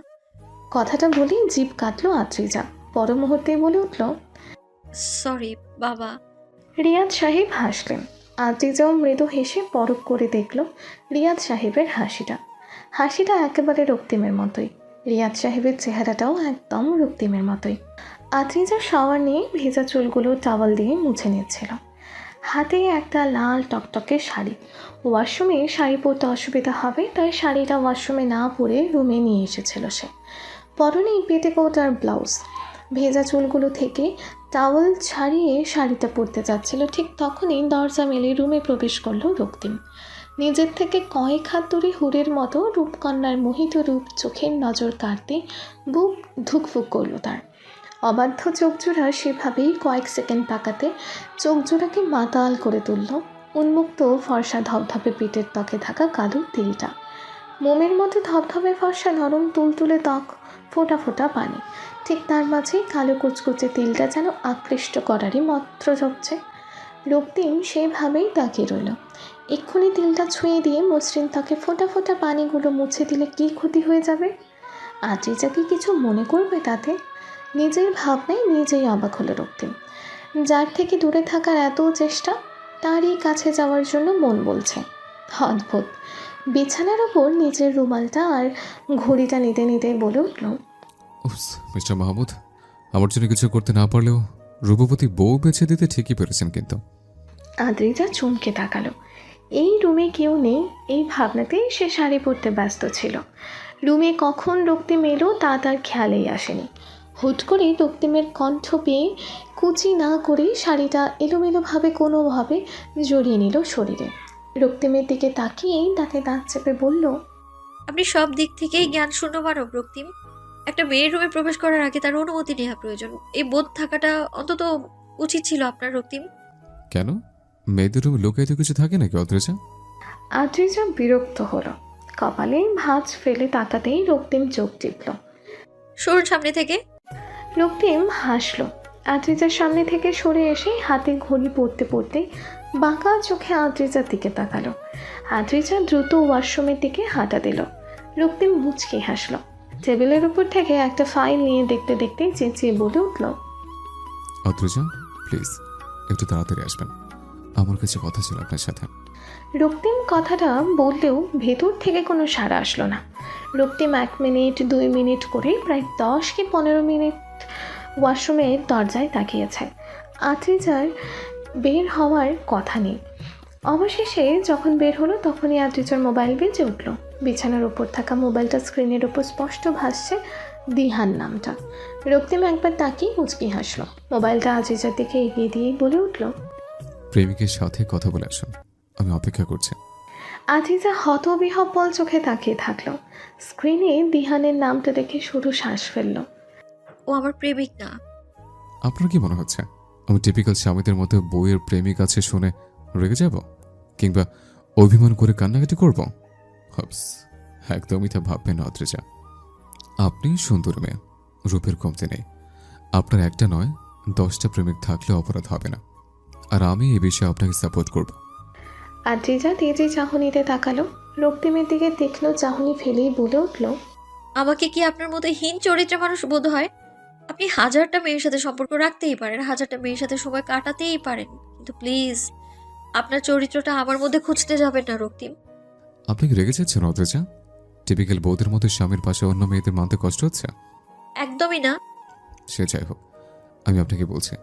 কথাটা বলেই জিভ কাটল আদ্রিজা। পর মুহূর্তেই বলে উঠল, সরি বাবা। রিয়াদ সাহেব হাসলেন। আদ্রিজাও মৃদু হেসে পরখ করে দেখল রিয়াদ সাহেবের হাসিটা একেবারে রক্তিমের মতোই। রিয়াদ সাহেবের চেহারাটাও একদম রক্তিমের মতোই। আদ্রিজা শাওয়ার নিয়ে ভেজা চুলগুলো টাওয়াল দিয়ে মুছে নিচ্ছিল। হাতে একটা লাল টকটকে শাড়ি। ওয়াশরুমে শাড়ি পরতে অসুবিধা হবে তাই শাড়িটা ওয়াশরুমে না পরে রুমে নিয়ে এসেছিল সে। পরনে পেটিকোট আর ব্লাউজ। ভেজা চুলগুলো থেকে টাওয়াল ছাড়িয়ে শাড়িটা পরতে যাচ্ছিল, ঠিক তখনই দরজা মেলে রুমে প্রবেশ করলো রক্তিম। নিজের থেকে কয়েক হাত দূরে হুরের মতো রূপকন্যার মোহিত রূপ চোখের নজর কাটতে বুক ধুকফুক করলো তার। অবাধ্য চোখজোড়া সেভাবেই কয়েক সেকেন্ড তাকাতে চোখজোড়াকে মাতাল করে তুলল উন্মুক্ত ফর্সা ধবধবে পেটের ত্বকে থাকা কালো তিলটা। মোমের মতো ধবধবে ফর্সা নরম তুলতুলে ত্বক, ফোঁটা ফোঁটা পানি। ঠিক তার মাঝেই কালো কুচকুচে তিলটা যেন আকৃষ্ট করারই মন্ত্র জপছে। রক্তিম সেভাবেই তাকিয়ে রইল। এক্ষুনি তিলটা ছুঁয়ে দিয়ে মসৃণ তাকে ফোঁটা ফোঁটা পানিগুলো মুছে দিলে কী ক্ষতি হয়ে যাবে? আদ্রিজা কি কিছু মনে করবে তাতে? নিজের ভাবনায় নিজেই অবাক হলো রক্তিম। যার থেকে দূরে থাকার এত চেষ্টা, তারই কাছে যাওয়ার জন্য মন বলছে। অদ্ভুত। বিছানার ওপর নিজের রুমালটা আর ঘড়িটা নিতে নিতে বলে উঠল, উফস, মিস্টার মাহমুদ, আমার জন্য কিছু করতে না পারলেও রূপবতী বউ বেছে দিতে ঠিকই পেরেছেন কিন্তু। আদ্রিজা চমকে তাকালো। এই রুমে কেউ নেই, এই ভাবনাতেই সে শাড়ি পরতে ব্যস্ত ছিল। রুমে কখন রক্তিম এলো তা তার খেয়ালেই আসেনি। হুট করে রক্তিমের কণ্ঠ পেয়ে কুচি না করেই শাড়িটা এলোমেলোভাবে কোনোভাবে জড়িয়ে নিল শরীরে। রক্তিমের দিকে তাকিয়েই দাঁতে দাঁত চেপে বলল, আপনি সব দিক থেকেই জ্ঞান শূন্য মানব রক্তিম। একটা মেয়ের রুমে প্রবেশ করার আগে তার অনুমতি নেওয়া প্রয়োজন। এই বোধ থাকাটা অন্তত উচিত ছিল আপনার রক্তিম। কেন, মেয়েদের রুমে লোকায়িত কিছু থাকে নাকি অদ্রিজা? আদ্রিজা বিরক্ত হলো। কপালে ভাঁজ ফেলে তাকাতেই রক্তিম চোখ টিপল। সরুন সামনে থেকে। রক্তিম হাসল। আদ্রিজার সামনে থেকে সরে এসে হাতে ঘড়ি পড়তে পড়তে বাঁকা চোখে আদ্রিজার দিকে তাকালো। আদ্রিজা দ্রুত ওয়াশরুমের দিকে হাঁটা দিল। রক্তিম মুচকি হাসল। টেবিলের উপর থেকে একটা ফাইল নিয়ে দেখতে দেখতে চেঁচিয়ে বলে উঠল, অদ্রিজা, প্লিজ একটু তাড়াতাড়ি আসবেন, আমার কাছে কথা ছিল আপনার সাথে। রক্তিম কথাটা বললেও ভেতর থেকে কোনো সাড়া আসলো না। রক্তিম 1 মিনিট 2 মিনিট করে প্রায় 10 কি 15 মিনিট ওয়াশরুমের দরজায় তাকিয়েছে। আদ্রিজার বের হওয়ার কথা নেই। অবশেষে যখন বের হলো তখনই আদ্রিজার মোবাইল বেজে উঠল। বিছানার উপর থাকা মোবাইলটা স্ক্রিনের উপর স্পষ্ট ভাসছে দিহান নামটা। রক্তিম একবার তাকিয়ে মুচকি হাসলো। মোবাইলটা আদ্রিজার দিকে এগিয়ে দিয়েই বলে উঠল, প্রেমিকের সাথে কথা বলে আসুন, আমি অপেক্ষা করছি। আদ্রিজা হতবিহ্বল চোখে তাকিয়ে থাকলো। স্ক্রিনে দিহানের নামটা দেখে শুধু শ্বাস ফেলল। ও আমার প্রেমিক না। আপনার কি মনে হচ্ছে আমি টিপিক্যাল স্বামীদের মতো বউয়ের প্রেমিক আছে শুনে রেগে যাব, কিংবা অভিমান করে কান্নাকাটি করব? হবস, একদমই তা ভাববেন না অদ্রিজা। আপনি সুন্দর মেয়ে, রূপের কমতি নেই। আপনার একটা নয় 10টা প্রেমিক থাকলে অপরাধ হবে না, আর আমি এ বিষয়ে আপনাকে সাপোর্ট করব। আদ্রিজা তেজে চাহনিতে তাকালো। রক্তিমের দিকে দেখলো, চাহনি ফেলেই বলে উঠল, আমাকে কি আপনার মতো হীন চরিত্রের মানুষ বোধ হয়? আপনি 1000টা মেয়ের সাথে সম্পর্ক রাখতেই পারেন, 1000টা মেয়ের সাথে সময় কাটাতেই পারেন, কিন্তু প্লিজ আপনার চরিত্রটা আমার মধ্যে খুঁজতে যাবেন না রক্তিম। আপনি কি রেগে যাচ্ছেন অদ্রিজা? টিপিক্যাল বউদের মতো স্বামীর পাশে অন্য মেয়েদের মানতে কষ্ট হচ্ছে? একদমই না। সে যাই হোক, আমি আপনাকে বলছি,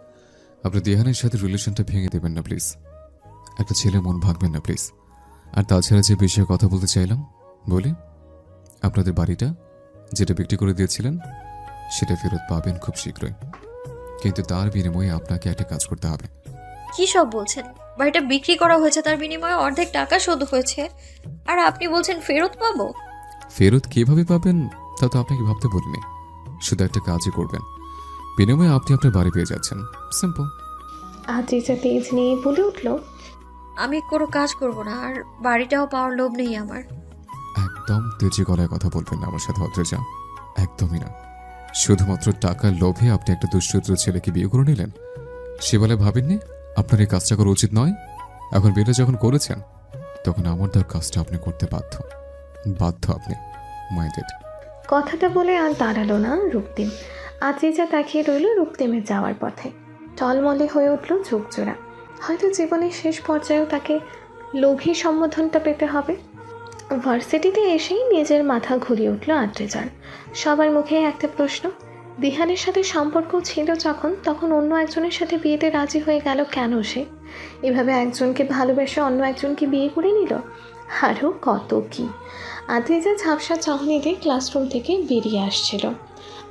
আপনি দিহানের সাথে রিলেশনটা ভেঙে দেবেন না প্লিজ। একটা ছেলে মন ভাঙবেন না প্লিজ। আর তাছাড়া যে বিষয়ে কথা বলতে চাইলাম বলি, আপনাদের বাড়িটা যেটা বিক্রি করে দিয়েছিলেন সেটা ফেরত পাবেন খুব শীঘ্রই, কিন্তু তার বিনিময়ে আপনাকে একটা কাজ করতে হবে। কি সব বলছেন? বাড়িটা বিক্রি করা হয়েছে, তার বিনিময়ে অর্ধেক টাকা শোধ হয়েছে, আর আপনি বলছেন ফেরত পাবো? ফেরত কিভাবে পাবেন তা তো আপনাকে ভাবতে বলিনি, শুধু একটা কাজই করবেন, বিনিময়ে আপনি আপনার বাড়ি পেয়ে যাচ্ছেন, সিম্পল। আদ্রিজা তেজ নিয়ে বলে উঠল, আমি কোনো কাজ করব না, আর বাড়িটাও পাওয়ার লোভ নেই আমার। একদম তেজি গলায় কথা বলবেন না আমার সাথে অদ্রিজা, একদমই না। শুধুমাত্র টাকার লোভে আপনি একটা দুশ্চরিত্র ছেলেকে বিয়ে করে নিলেন, সে বলে ভাবেননি আপনার এই কাজটা করা উচিত নয়? এখন বিয়েটা যখন করেছেন তখন আমার দেওয়ার কাজটা আপনি করতে বাধ্য, বাধ্য আপনি, মাইন্ডেড। কথাটা বলে আর দাঁড়ালো না রক্তিম। আদ্রিজা তাকিয়ে রইল রক্তিমের যাওয়ার পথে। টলমলে হয়ে উঠল চোখজোড়া। হয়তো জীবনের শেষ পর্যায়েও তাকে লোভী সম্বোধনটা পেতে হবে। ভার্সিটিতে এসেই নিজের মাথা ঘুরিয়ে উঠল আদ্রিজার। সবার মুখে একটা প্রশ্ন, দিহানের সাথে সম্পর্ক ছিল যখন, তখন অন্য একজনের সাথে বিয়েতে রাজি হয়ে গেল কেন সে? এভাবে একজনকে ভালোবেসে অন্য একজনকে বিয়ে করে নিল? আরও কত কি! আদ্রিজা ঝাপসা চাহনিতে ক্লাসরুম থেকে বেরিয়ে আসছিল।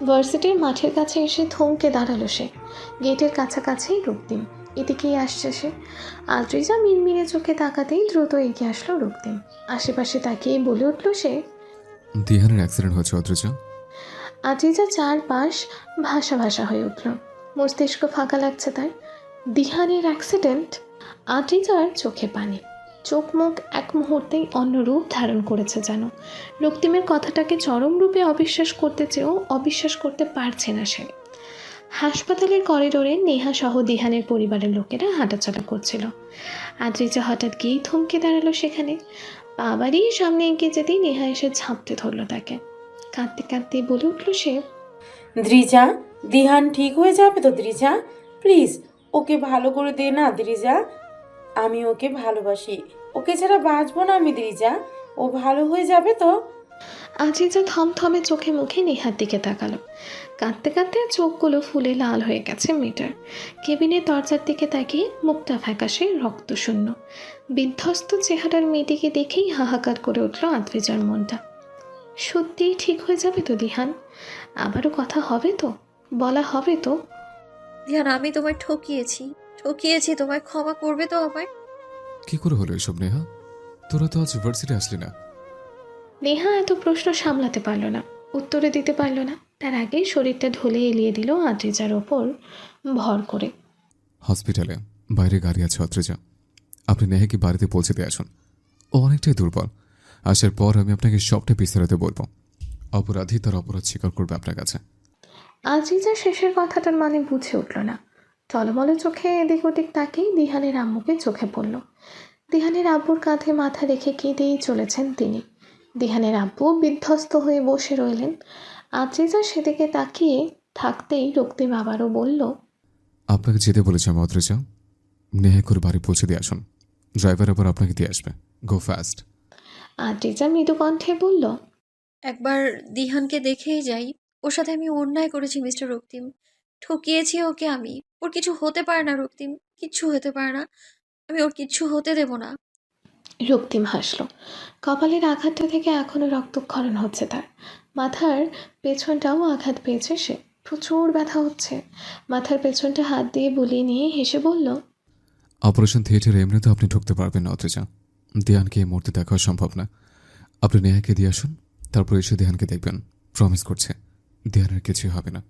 ভার্সিটির মাঠের কাছে এসে থমকে দাঁড়ালো সে। গেটের কাছাকাছি রক্তিম, এদিকেই আসছে সে। আদ্রিজা মিনমিনে চোখে তাকাতেই দ্রুত এগিয়ে আসলো রক্তিম। আশেপাশে তাকিয়ে বলে উঠল সে, দিহানের অ্যাক্সিডেন্ট হয়েছে অদ্রিজা। আদ্রিজা চারপাশ ভাসা ভাসা হয়ে উঠল। মস্তিষ্ক ফাঁকা লাগছে তার। দিহানের অ্যাক্সিডেন্ট? আদ্রিজার চোখে পানি। চোখ মুখ এক মুহূর্তেই অন্য রূপ ধারণ করেছে যেন। রক্তিমের কথাটাকে চরম রূপে অবিশ্বাস করতে চেয়েও অবিশ্বাস করতে পারছে না সে। হাসপাতালের করিডোরে নেহা সহ দিহানের পরিবারের লোকেরা হাঁটাচলা করছিল। আদ্রিজা হঠাৎ গিয়েই থমকে দাঁড়ালো সেখানে। পা বাড়িয়ে সামনে এগিয়ে যেতেই নেহা এসে ঝাঁপতে ধরলো তাকে। কাঁদতে কাঁদতে বলে উঠল সে, দ্রিজা, দিহান ঠিক হয়ে যাবে তো দ্রিজা? প্লিজ ওকে ভালো করে দে না দ্রিজা। আমি ওকে ভালোবাসি, ওকে ছাড়া বাঁচবো না আমি দ্রিজা। ও ভালো হয়ে যাবে তো? আদ্রিজা থমথমে চোখে মুখে নেহার দিকে তাকালো। কাঁদতে কাঁদতে চোখগুলো ফুলে লাল হয়ে গেছে মেয়েটার। কেবিনের দরজার দিকে তাকিয়ে মুখটা ফ্যাকাশে রক্তশূন্য বিধ্বস্ত চেহারার মেয়েটিকে দেখেই হাহাকার করে উঠল আদ্রিজার মনটা। সত্যিই ঠিক হয়ে যাবে তো দিহান? আবারও কথা হবে তো? বলা হবে তো? দিহান, আমি তোমায় ঠকিয়েছি, তোমায় ক্ষমা করবে তো আমায়? কি করে হলো এসব নেহা? তোরা তো আজ ভার্সিটি আসলি না। নেহা এত প্রশ্ন সামলাতে পারল না, উত্তরে দিতে পারল না। তার আগেই শরীরটা ঢলে এলিয়ে দিল আদ্রিজার ওপর ভর করে। হসপিটালে বাইরে গাড়ি আছে অত্রিজা, আপনি নেহাকে বাড়িতে পৌঁছে দিয়ে আসুন। ও অনেকটাই দুর্বল। আসার পর আমি আপনাকে সবটা বিস্তারিত বলবো। অপরাধী তার অপরাধ স্বীকার করবে আপনার কাছে। আদ্রিজা শেষের কথাটার মানে বুঝে উঠল না। টলমল চোখে এদিক ওদিক তাকিয়ে দিহানের আম্মুকে চোখে পড়ল। দিহানের আব্বুর কাঁধে মাথা রেখে কেঁদেই চলেছেন তিনি। দিহানের আব্বু বিধ্বস্ত হয়ে বসে রইলেন। আদ্রিজা সেদিকে তাকিয়ে থাকতেই রক্তিম আবারও বলল, আপনাকে যেতে বলেছিলাম অত্রিজা, নেহা করে বাড়ি পৌঁছে দিয়ে আসুন। ড্রাইভার আবার আপনাকে দিয়ে আসবে। গো ফাস্ট। আদ্রিজা মৃদু কণ্ঠে বলল, একবার দিহানকে দেখেই যাই। ওর সাথে আমি অন্যায় করেছি মিস্টার রক্তিম, ঠকিয়েছি ওকে আমি। ওর কিছু হতে পারে না রক্তিম, কিচ্ছু হতে পারে না। আমি ওর কিচ্ছু হতে দেব না। রক্তিম হাসল। কপালের আঘাতটা থেকে এখনো রক্তক্ষরণ হচ্ছে তার। মাথার পেছনটাও আঘাত পেয়েছে সে, প্রচুর ব্যথা হচ্ছে। মাথার পেছনটা হাত দিয়ে বুলিয়ে নিয়ে হেসে বলল, অপারেশন থিয়েটারে এমনিতে আপনি ঢুকতে পারবেন না অত্রিজা। দেহানকে এই মুহূর্তে দেখা সম্ভব না। আপনি নেহাকে দিয়ে আসুন, তারপর এসে দেহানকে দেখবেন। প্রমিস করছে দেহানের কিছুই হবে না।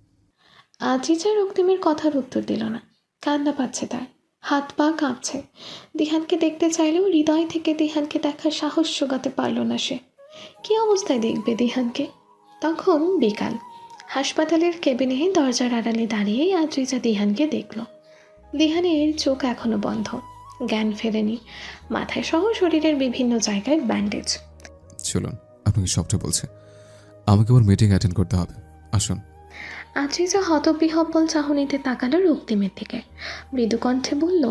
আদ্রিজা রক্তিমের কথার উত্তর দিল না। কান্না পাচ্ছে তার, হাত পা কাঁপছে। দিহানকে দেখতে চাইলেও হৃদয় থেকে দিহানকে দেখার সাহস জোগাতে পারল না সে। কী অবস্থায় দেখবে দিহানকে? তখন বিকাল। হাসপাতালের কেবিনে দরজার আড়ালে দাঁড়িয়েই আদ্রিজা দিহানকে দেখল। দিহানের চোখ এখনো বন্ধ, জ্ঞান ফেরেনি। মাথায় সহ শরীরের বিভিন্ন জায়গায় ব্যান্ডেজ। চলুন, আপনাকে সবটা বলছে। আমাকে আবার মিটিং অ্যাটেন্ড করতে হবে, আসুন। আদ্রিজা হতবিহব্বল চাহনিতে তাকালো রক্তিমের দিকে। মৃদু কণ্ঠে বলল,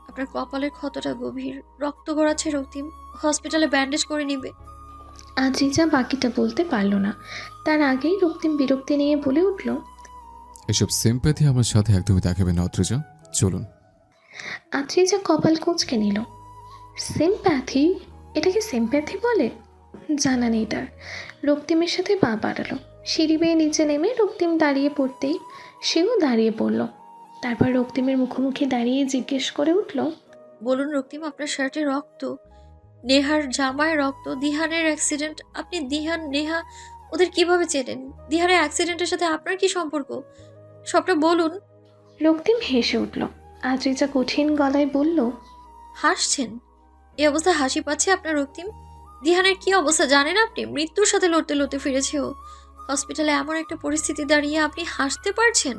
আপনার কপালের ক্ষতটা গভীর, রক্ত গড়াচ্ছে রক্তিম। হসপিটালে ব্যান্ডেজ করে নিবে। আদ্রিজা বাকিটা বলতে পারল না। তার আগেই রক্তিম বিরক্তি নিয়ে বলে উঠল, এসব সিম্প্যাথি আমার সাথে একদমই দেখাবেন না অত্রিজা, চলুন। আদ্রিজা কপাল কুঁচকে নিল। সিম্প্যাথি? এটাকে সিম্প্যাথি বলে? জানা নেই তার। রক্তিমের সাথে পা বাড়ালো। সিঁড়ি বেয়ে নিচে নেমে রক্তিম দাঁড়িয়ে পড়তেই সেও দাঁড়িয়ে পড়ল। তারপর রক্তিমের মুখোমুখি দাঁড়িয়ে জিজ্ঞেস করে উঠল, বলুন রক্তিম, আপনার শার্টে রক্ত, নেহার জামায় রক্ত, দিহানের অ্যাক্সিডেন্ট। আপনি দিহান, নেহা ওদের কিভাবে চেনেন? দিহানের অ্যাক্সিডেন্টের সাথে আপনার কি সম্পর্ক? সবটা বলুন। রক্তিম হেসে উঠল। আদ্রিজা কঠিন গলায় বলল, হাসছেন? এই অবস্থায় হাসি পাচ্ছে আপনার রক্তিম? দিহানের কি অবস্থা জানেন আপনি? মৃত্যুর সাথে লড়তে লড়তে ফিরেছে ও। হসপিটালে এমন একটা পরিস্থিতি দাঁড়িয়ে আপনি হাসতে পারছেন?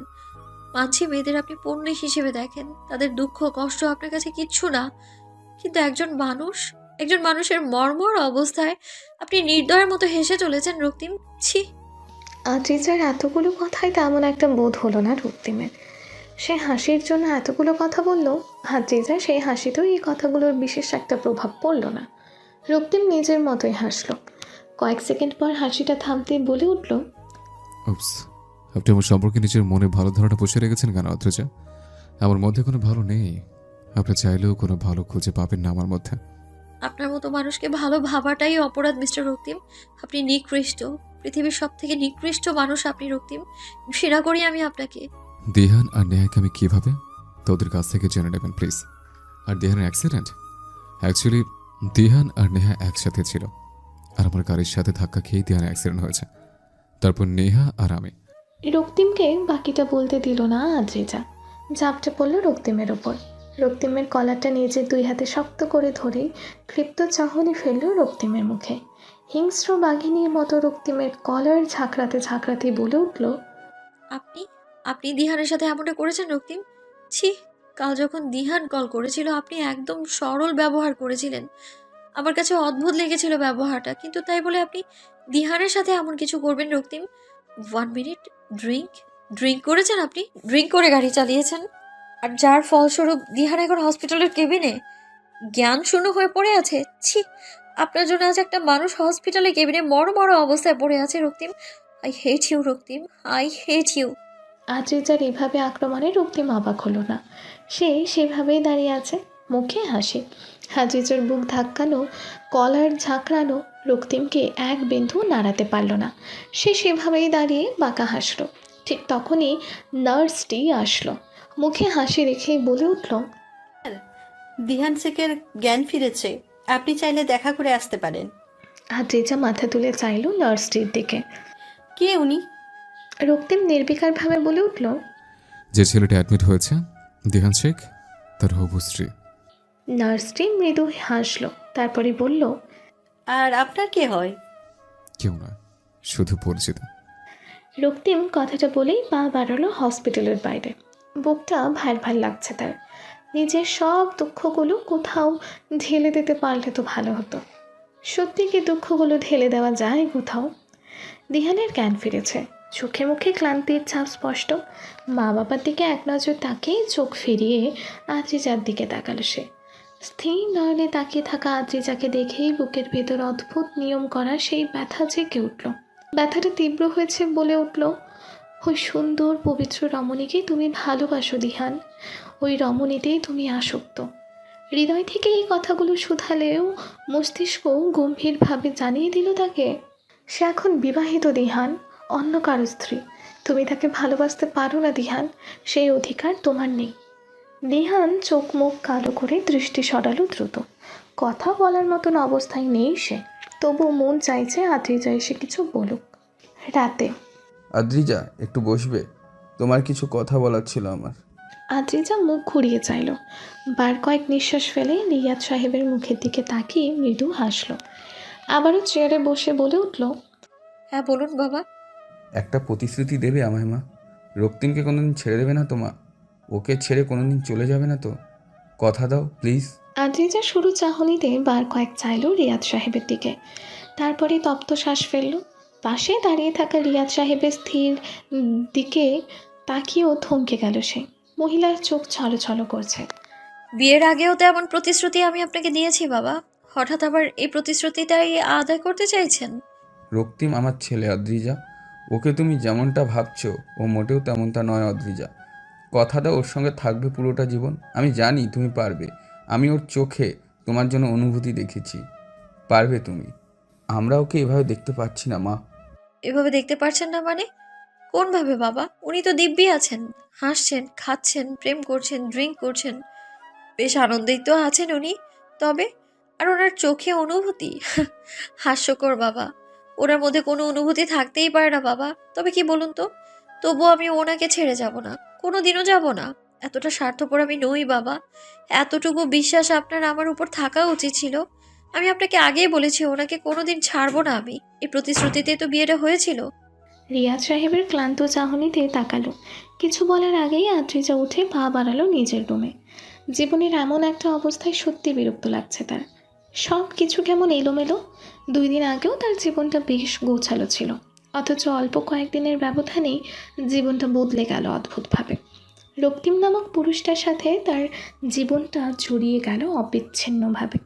মানছি মেয়েদের আপনি পণ্য হিসেবে দেখেন, তাদের দুঃখ কষ্ট আপনার কাছে কিচ্ছু না। কিন্তু একজন মানুষের মর্মর অবস্থায় আপনি নির্দয়ের মতো হেসে চলেছেন রক্তিম। ছি! আদ্রিজার এতগুলো কথায় তেমন একটা বোধ হলো না রক্তিমের। সে হাসির জন্য এতগুলো কথা বলল, আদ্রিজা সেই হাসিতেও এই কথাগুলোর বিশেষ একটা প্রভাব পড়ল না। রক্তিম নিজের মতোই হাসলো। কয়েক সেকেন্ড পর হাসিটা থামতে বলে উঠল, উপস, আপনি আমার সম্পর্কে নিজের মনে ভালো ধারণা বসে রেখেছেন কেন অত্রিজা? আমার মধ্যে কোনো ভালো নেই। আপনি চাইলেও কোনো ভালো খুঁজে পাবেন না আমার মধ্যে। আপনার মতো মানুষকে ভালো ভাবাটাই অপরাধ মিস্টার রক্তিম। আপনি নিকৃষ্ট, পৃথিবীর সব থেকে নিকৃষ্ট মানুষ আপনি রক্তিম। ঘৃণা করি আমি আপনাকে। দেহান আর নেহাকে আমি কিভাবে তোদের কাছ থেকে জেনে নেবেন প্লিজ। আর দেহানের অ্যাক্সিডেন্ট, অ্যাকচুয়ালি দেহান আর নেহা একসাথে ছিল, আর আমার গাড়ির সাথে ধাক্কা খেয়েই দেহানের অ্যাক্সিডেন্ট হয়েছে। তারপর নেহা আর আমি। রক্তিমকে বাকিটা বলতে দিল না আদ্রিজা। ঝাপটে পড়ল রক্তিমের ওপর। রক্তিমের কলারটা নিজের দুই হাতে শক্ত করে ধরেই ক্ষিপ্ত চাহনি ফেলল রক্তিমের মুখে। হিংস্র বাঘিনীর মতো রক্তিমের কলার ঝাঁকড়াতে ঝাঁকড়াতে বলে উঠল, আপনি আপনি দিহানের সাথে এমনটা করেছেন রক্তিম? ছি! কাল যখন দিহান কল করেছিল আপনি একদম সরল ব্যবহার করেছিলেন। আমার কাছে অদ্ভুত লেগেছিল ব্যবহারটা, কিন্তু তাই বলে আপনি দিহানের সাথে এমন কিছু করবেন রক্তিম? 1 মিনিট। ড্রিঙ্ক করেছেন আপনি? ড্রিঙ্ক করে গাড়ি চালিয়েছেন, আর যার ফলস্বরূপ দিহান এখন হসপিটালের কেবিনে জ্ঞান শূন্য হয়ে পড়ে আছে। ছি! আপনার জন্য আজ একটা মানুষ হসপিটালের কেবিনে মর অবস্থায় পড়ে আছে Raktim. I hate you Raktim, I hate you. আদ্রিজার এভাবে আক্রমণে রক্তিম অবাক হলো না। সে সেভাবেই দাঁড়িয়ে আছে, মুখে হাসি। আদ্রিজার বুক ধাক্কানো, কলার ঝাঁকড়ানো রক্তিমকে এক বিন্দু নাড়াতে পারল না। সে সেভাবেই দাঁড়িয়ে বাঁকা হাসল। ঠিক তখনই নার্সটি আসলো, মুখে হাসি রেখেই বলে উঠল, দিহান শেখের জ্ঞান ফিরেছে, আপনি চাইলে দেখা করে আসতে পারেন। আদ্রিজা মাথা তুলে চাইল নার্সটির দিকে। কে উনি? রক্তিম নির্বিকারভাবে বলে উঠল, যে ছেলেটা অ্যাডমিট হয়েছে দিহান শেখ, তার হবু স্ত্রী। নার্সটি মৃদু হাসল, তারপরে বলল, আর আপনার কে হয়? কেউ নয়, শুধু পরিচিত। রক্তিম কথাটা বলেই পা বাড়ালো হসপিটালের বাইরে। বুকটা ভার ভার লাগছে তার। নিজের সব দুঃখগুলো কোথাও ঢেলে দিতে পারলে তো ভালো হতো। সত্যি কি দুঃখগুলো ঢেলে দেওয়া যায় কোথাও? দিহানের জ্ঞান ফিরেছে, চোখে মুখে ক্লান্তির ছাপ স্পষ্ট। মা বাবার দিকে এক নজর তাকিয়ে চোখ ফিরিয়ে আদ্রিজার দিকে তাকালো সে। স্থির নয়নে তাকিয়ে থাকা আদ্রিজাকে দেখেই বুকের ভেতর অদ্ভুত নিয়ম করা সেই ব্যথা জেগে উঠল। ব্যথাটা তীব্র হয়েছে, বলে উঠল, ওই সুন্দর পবিত্র রমণীকেই তুমি ভালোবাসো দিহান, ওই রমণীতেই তুমি আসক্ত। হৃদয় থেকে এই কথাগুলো শুধালেও মস্তিষ্ক গম্ভীরভাবে জানিয়ে দিল তাকে, সে এখন বিবাহিত দিহান, অন্য কারো স্ত্রী। তুমি তাকে ভালোবাসতে পারো না দিহান, সেই অধিকার তোমার নেই। দিহান চোখ মুখ কালো করে দৃষ্টি সরালো দ্রুত। কথা বলার মতন অবস্থায় নেই সে, তবু মন চাইছে আদ্রিজা এসে কিছু বলুক। রাতে আদ্রিজা একটু বসবে? তোমার কিছু কথা বলার ছিল আমার। আদ্রিজা মুখ ঘুরিয়ে চাইল। বার কয়েক নিঃশ্বাস ফেলে রিয়াদ সাহেবের মুখের দিকে তাকিয়ে মৃদু হাসল। আবারও চেয়ারে বসে বলে উঠল, হ্যাঁ বলুন বাবা। একটা প্রতিশ্রুতি দেবে আমায় মা? রক্তিমকে কোনোদিন ছেড়ে দেবে না তো মা? ওকে ছেড়ে কোনোদিন চলে যাবে না তো? কথা দাও প্লিজ। আদ্রিজা শুরু চাহনিতে বার কয়েক চাইল রিয়াদ সাহেবের দিকে, তারপরে তপ্ত শ্বাস ফেলল। পাশে দাঁড়িয়ে থাকা রিয়াদ সাহেবের স্থির দিকে তাকিয়েও থমকে গেল সে। মহিলার চোখ ছলছল করছে। বিয়ের আগেও তো এমন প্রতিশ্রুতি আমি আপনাকে দিয়েছি বাবা, হঠাৎ আবার এই প্রতিশ্রুতিটাই আদায় করতে চাইছেন? রক্তিম আমার ছেলে আদ্রিজা, ওকে তুমি যেমনটা ভাবছো ও মোটেও তেমনটা নয় আদ্রিজা। কথা দাও ওর সঙ্গে থাকবে পুরোটা জীবন। আমি জানি তুমি পারবে, আমি ওর চোখে তোমার জন্য অনুভূতি দেখেছি। পারবে তুমি। আমরা ওকে এভাবে দেখতে পাচ্ছি না মা। এভাবে দেখতে পারছেন না মানে? কোনভাবে বাবা? উনি তো দিব্যি আছেন, হাসছেন, খাচ্ছেন, প্রেম করছেন, ড্রিঙ্ক করছেন, বেশ আনন্দেই তো আছেন উনি। তবে আর ওনার চোখে অনুভূতি? হাস্যকর বাবা, ওনার মধ্যে কোনো অনুভূতি থাকতেই পারে না বাবা। তবে কি বলুন তো, তবুও আমি ওনাকে ছেড়ে যাব না, কোনো দিনও যাব না। এতটা স্বার্থপর আমি নই বাবা, এতটুকু বিশ্বাস আপনার আমার উপর থাকা উচিত ছিল। আমি আপনাকে আগেই বলেছি ওনাকে কোনোদিন ছাড়বো না আমি। এই প্রতিশ্রুতিতে তো বিয়েটা হয়েছিল। রিয়াদ সাহেবের ক্লান্ত চাহনিতে তাকালো। কিছু বলার আগেই আদ্রিজা উঠে পা বাড়ালো নিজের রুমে। জীবনের এমন একটা অবস্থায় সত্যি বিরক্ত লাগছে তার। সব কিছু কেমন এলোমেলো। 2 দিন আগেও তার জীবনটা বেশ গোছালো ছিল, অথচ অল্প কয়েকদিনের ব্যবধানেই জীবনটা বদলে গেল অদ্ভুতভাবে। রক্তিম নামক পুরুষটার সাথে তার জীবনটা জড়িয়ে গেল অবিচ্ছিন্নভাবে।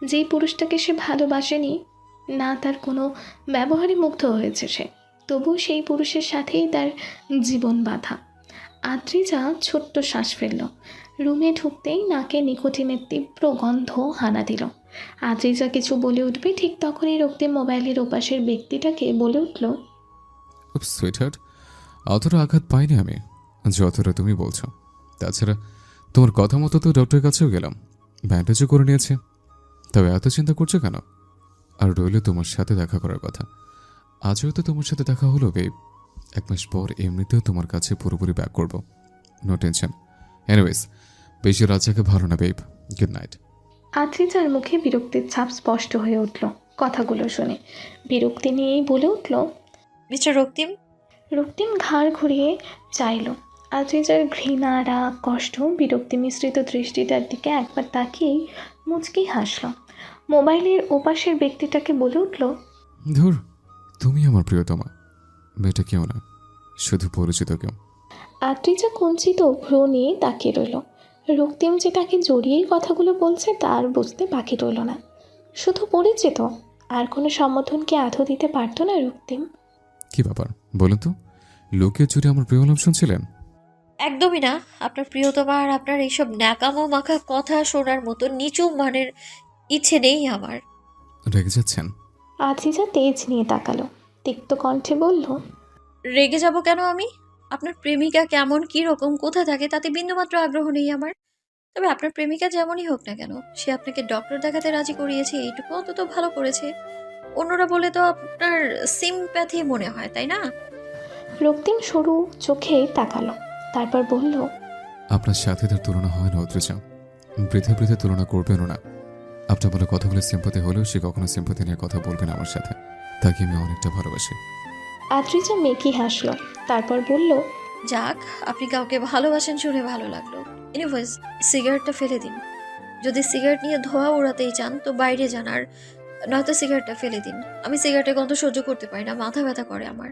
যেই পুরুষটাকে সে ভালোবাসেনি, না তার কোনো ব্যবহারে মুগ্ধ হয়েছে সে, তবু সেই পুরুষের সাথেই তার জীবন বাঁধা। আদ্রিজা ছোট্ট শ্বাস ফেলল। রুমে ঢুকতেই নাকে নিকোটিনের তীব্র গন্ধ হানা দিল। আদ্রিজা কিছু বলে উঠবে, ঠিক তখনই রক্তিম মোবাইলের ওপাশের ব্যক্তিটাকে বলে উঠল, সুইটহার্ট, অতটা আঘাত পাইনি আমি যতটা তুমি বলছো। তাছাড়া তোমার কথা মতো তো ডক্টরের কাছেও গেলাম, ব্যান্ডেজও করে নিয়েছে। তবে এত চিন্তা করছো কেন? আর রইল তোমার সাথে দেখা করার কথা। আজও তো তোমার সাথে দেখা হলো বেব। 1 মাস পর এমনিতেও তোমার কাছে পুরোপুরি ব্যাক করবো, নো টেনশন। এনিওয়েজ, বেশি রাত জাগা ভালো না বেব। Good night. আদ্রিজার মুখে বিরক্তির ছাপ স্পষ্ট হয়ে উঠল কথাগুলো শুনে। বিরক্তি নিয়েই বলে উঠল, মিস্টার রক্তিম। রক্তিম ঘাড় ঘুরিয়ে চাইল। আদ্রিজার ঘৃণা, রাগ, কষ্ট, বিরক্তি মিশ্রিত দৃষ্টিটার দিকে একবার তাকিয়েই মুচকি হাসল। মোবাইলের ওপাশের ব্যক্তিটাকে বলে উঠল, ধুর, তুমি আমার প্রিয়তমা। মেয়েটা কেউ না, শুধু পরিচিত কেউ। আদ্রিজা কুঞ্চিত ভ্রু নিয়ে তাকিয়ে রইল। রক্তিম যে তাকে জড়িয়েই কথাগুলো বলছে তার বুঝতে বাকি রইল না। শুধু পরিচিত, আর কোনো সম্বোধন কি আধো দিতে পারতো না রক্তিম? কি ব্যাপার বলুন তো, লোকের জুড়ে আমার প্রিয় নাম শুনছিলেন? একদমই না। আপনার প্রিয়তমা আর আপনার এইসব ন্যাকামো মাখা কথা শোনার মতো নিচু মানের ইচ্ছে নেই আমার। রেগে যাচ্ছেন? আদ্রিজা তেজ নিয়ে তাকালো, তিক্ত কণ্ঠে বলল, রেগে যাব কেন আমি? আপনার প্রেমিকা কেমন, কি রকম, কোথায় থাকে তাতে বিন্দুমাত্র আগ্রহ নেই আমার। তবে আপনার প্রেমিকা যেমনই হোক না কেন, সে আপনাকে ডক্টর দেখাতে রাজি করিয়েছে, এইটুকু অন্তত ভালো করেছে। অন্যরা বলে তো আপনার সিম্প্যাথি মনে হয়, তাই না? রক্তিম সরু চোখে তাকালো, তারপর বলল, আপনার সাথে তার তুলনা হয় না অদ্রিজা। বৃথা বৃথা তুলনা করবেনও না। আপনার বলে কথা বলে সিম্পাথি হলেও সে কখনো সিম্পাথি নিয়ে কথা বলবেন আমার সাথে। তাকে আমি অনেকটা ভালোবাসি। আদ্রিজা মেকি হাসলো, তারপর বলল, যাক, আপনি কাউকে ভালোবাসেন শুনে ভালো লাগলো। এনিওয়েজ, সিগারেটটা ফেলে দিন। যদি সিগারেট নিয়ে ধোঁয়া উড়াতেই চান তো বাইরে যান, আর নয়তো সিগারেটটা ফেলে দিন। আমি সিগারেটের গন্ধ সহ্য করতে পারি না, মাথা ব্যথা করে আমার।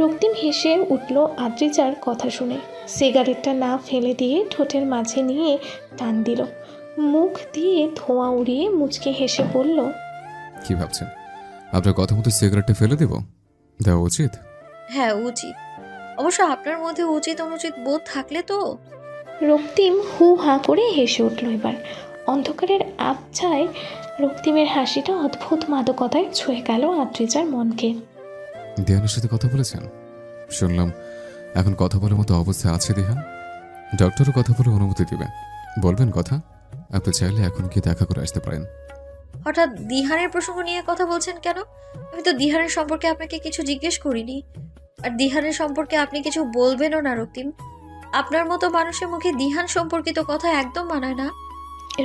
রক্তিম হেসে উঠল আদ্রিজার কথা শুনে। সিগারেটটা না ফেলে দিয়ে ঠোঁটের মাঝে নিয়ে টান দিল। মুখ দিয়ে ধোঁয়া উড়িয়ে মুচকে হেসে বলল, কি ভাবছেন, আপনার কথা মতো সিগারেটটা ফেলে দেব? দেওয়া উচিত? হ্যাঁ, উচিত। অবশ্য আপনার মধ্যে উচিত অনুচিত বোধ থাকলে তো। রক্তিম হু হা করে হেসে উঠল এবার। অন্ধকারের আবছায় রক্তিমের হাসিটা অদ্ভুত মাদকতায় ছুঁয়ে গেল আদ্রিজার মনকে। দেহানের সাথে কথা বলেছেন? শুনলাম এখন কথা বলার মতো অবস্থায় আছে দেহান। ডক্টরও কথা বলে অনুমতি দিবে, বলবেন কথা? আপনি চাইলে এখন গিয়ে দেখা করে আসতে পারেন। হঠাৎ দিহানের প্রসঙ্গ নিয়ে কথা বলছেন কেন? আমি তো দিহানের সম্পর্কে আপনাকে কিছু জিজ্ঞেস করিনি। আর দিহানের সম্পর্কে আপনি কিছু বলবেনও না রক্তিম। আপনার মতো মানুষের মুখে দিহান সম্পর্কিত কথা একদম মানায় না।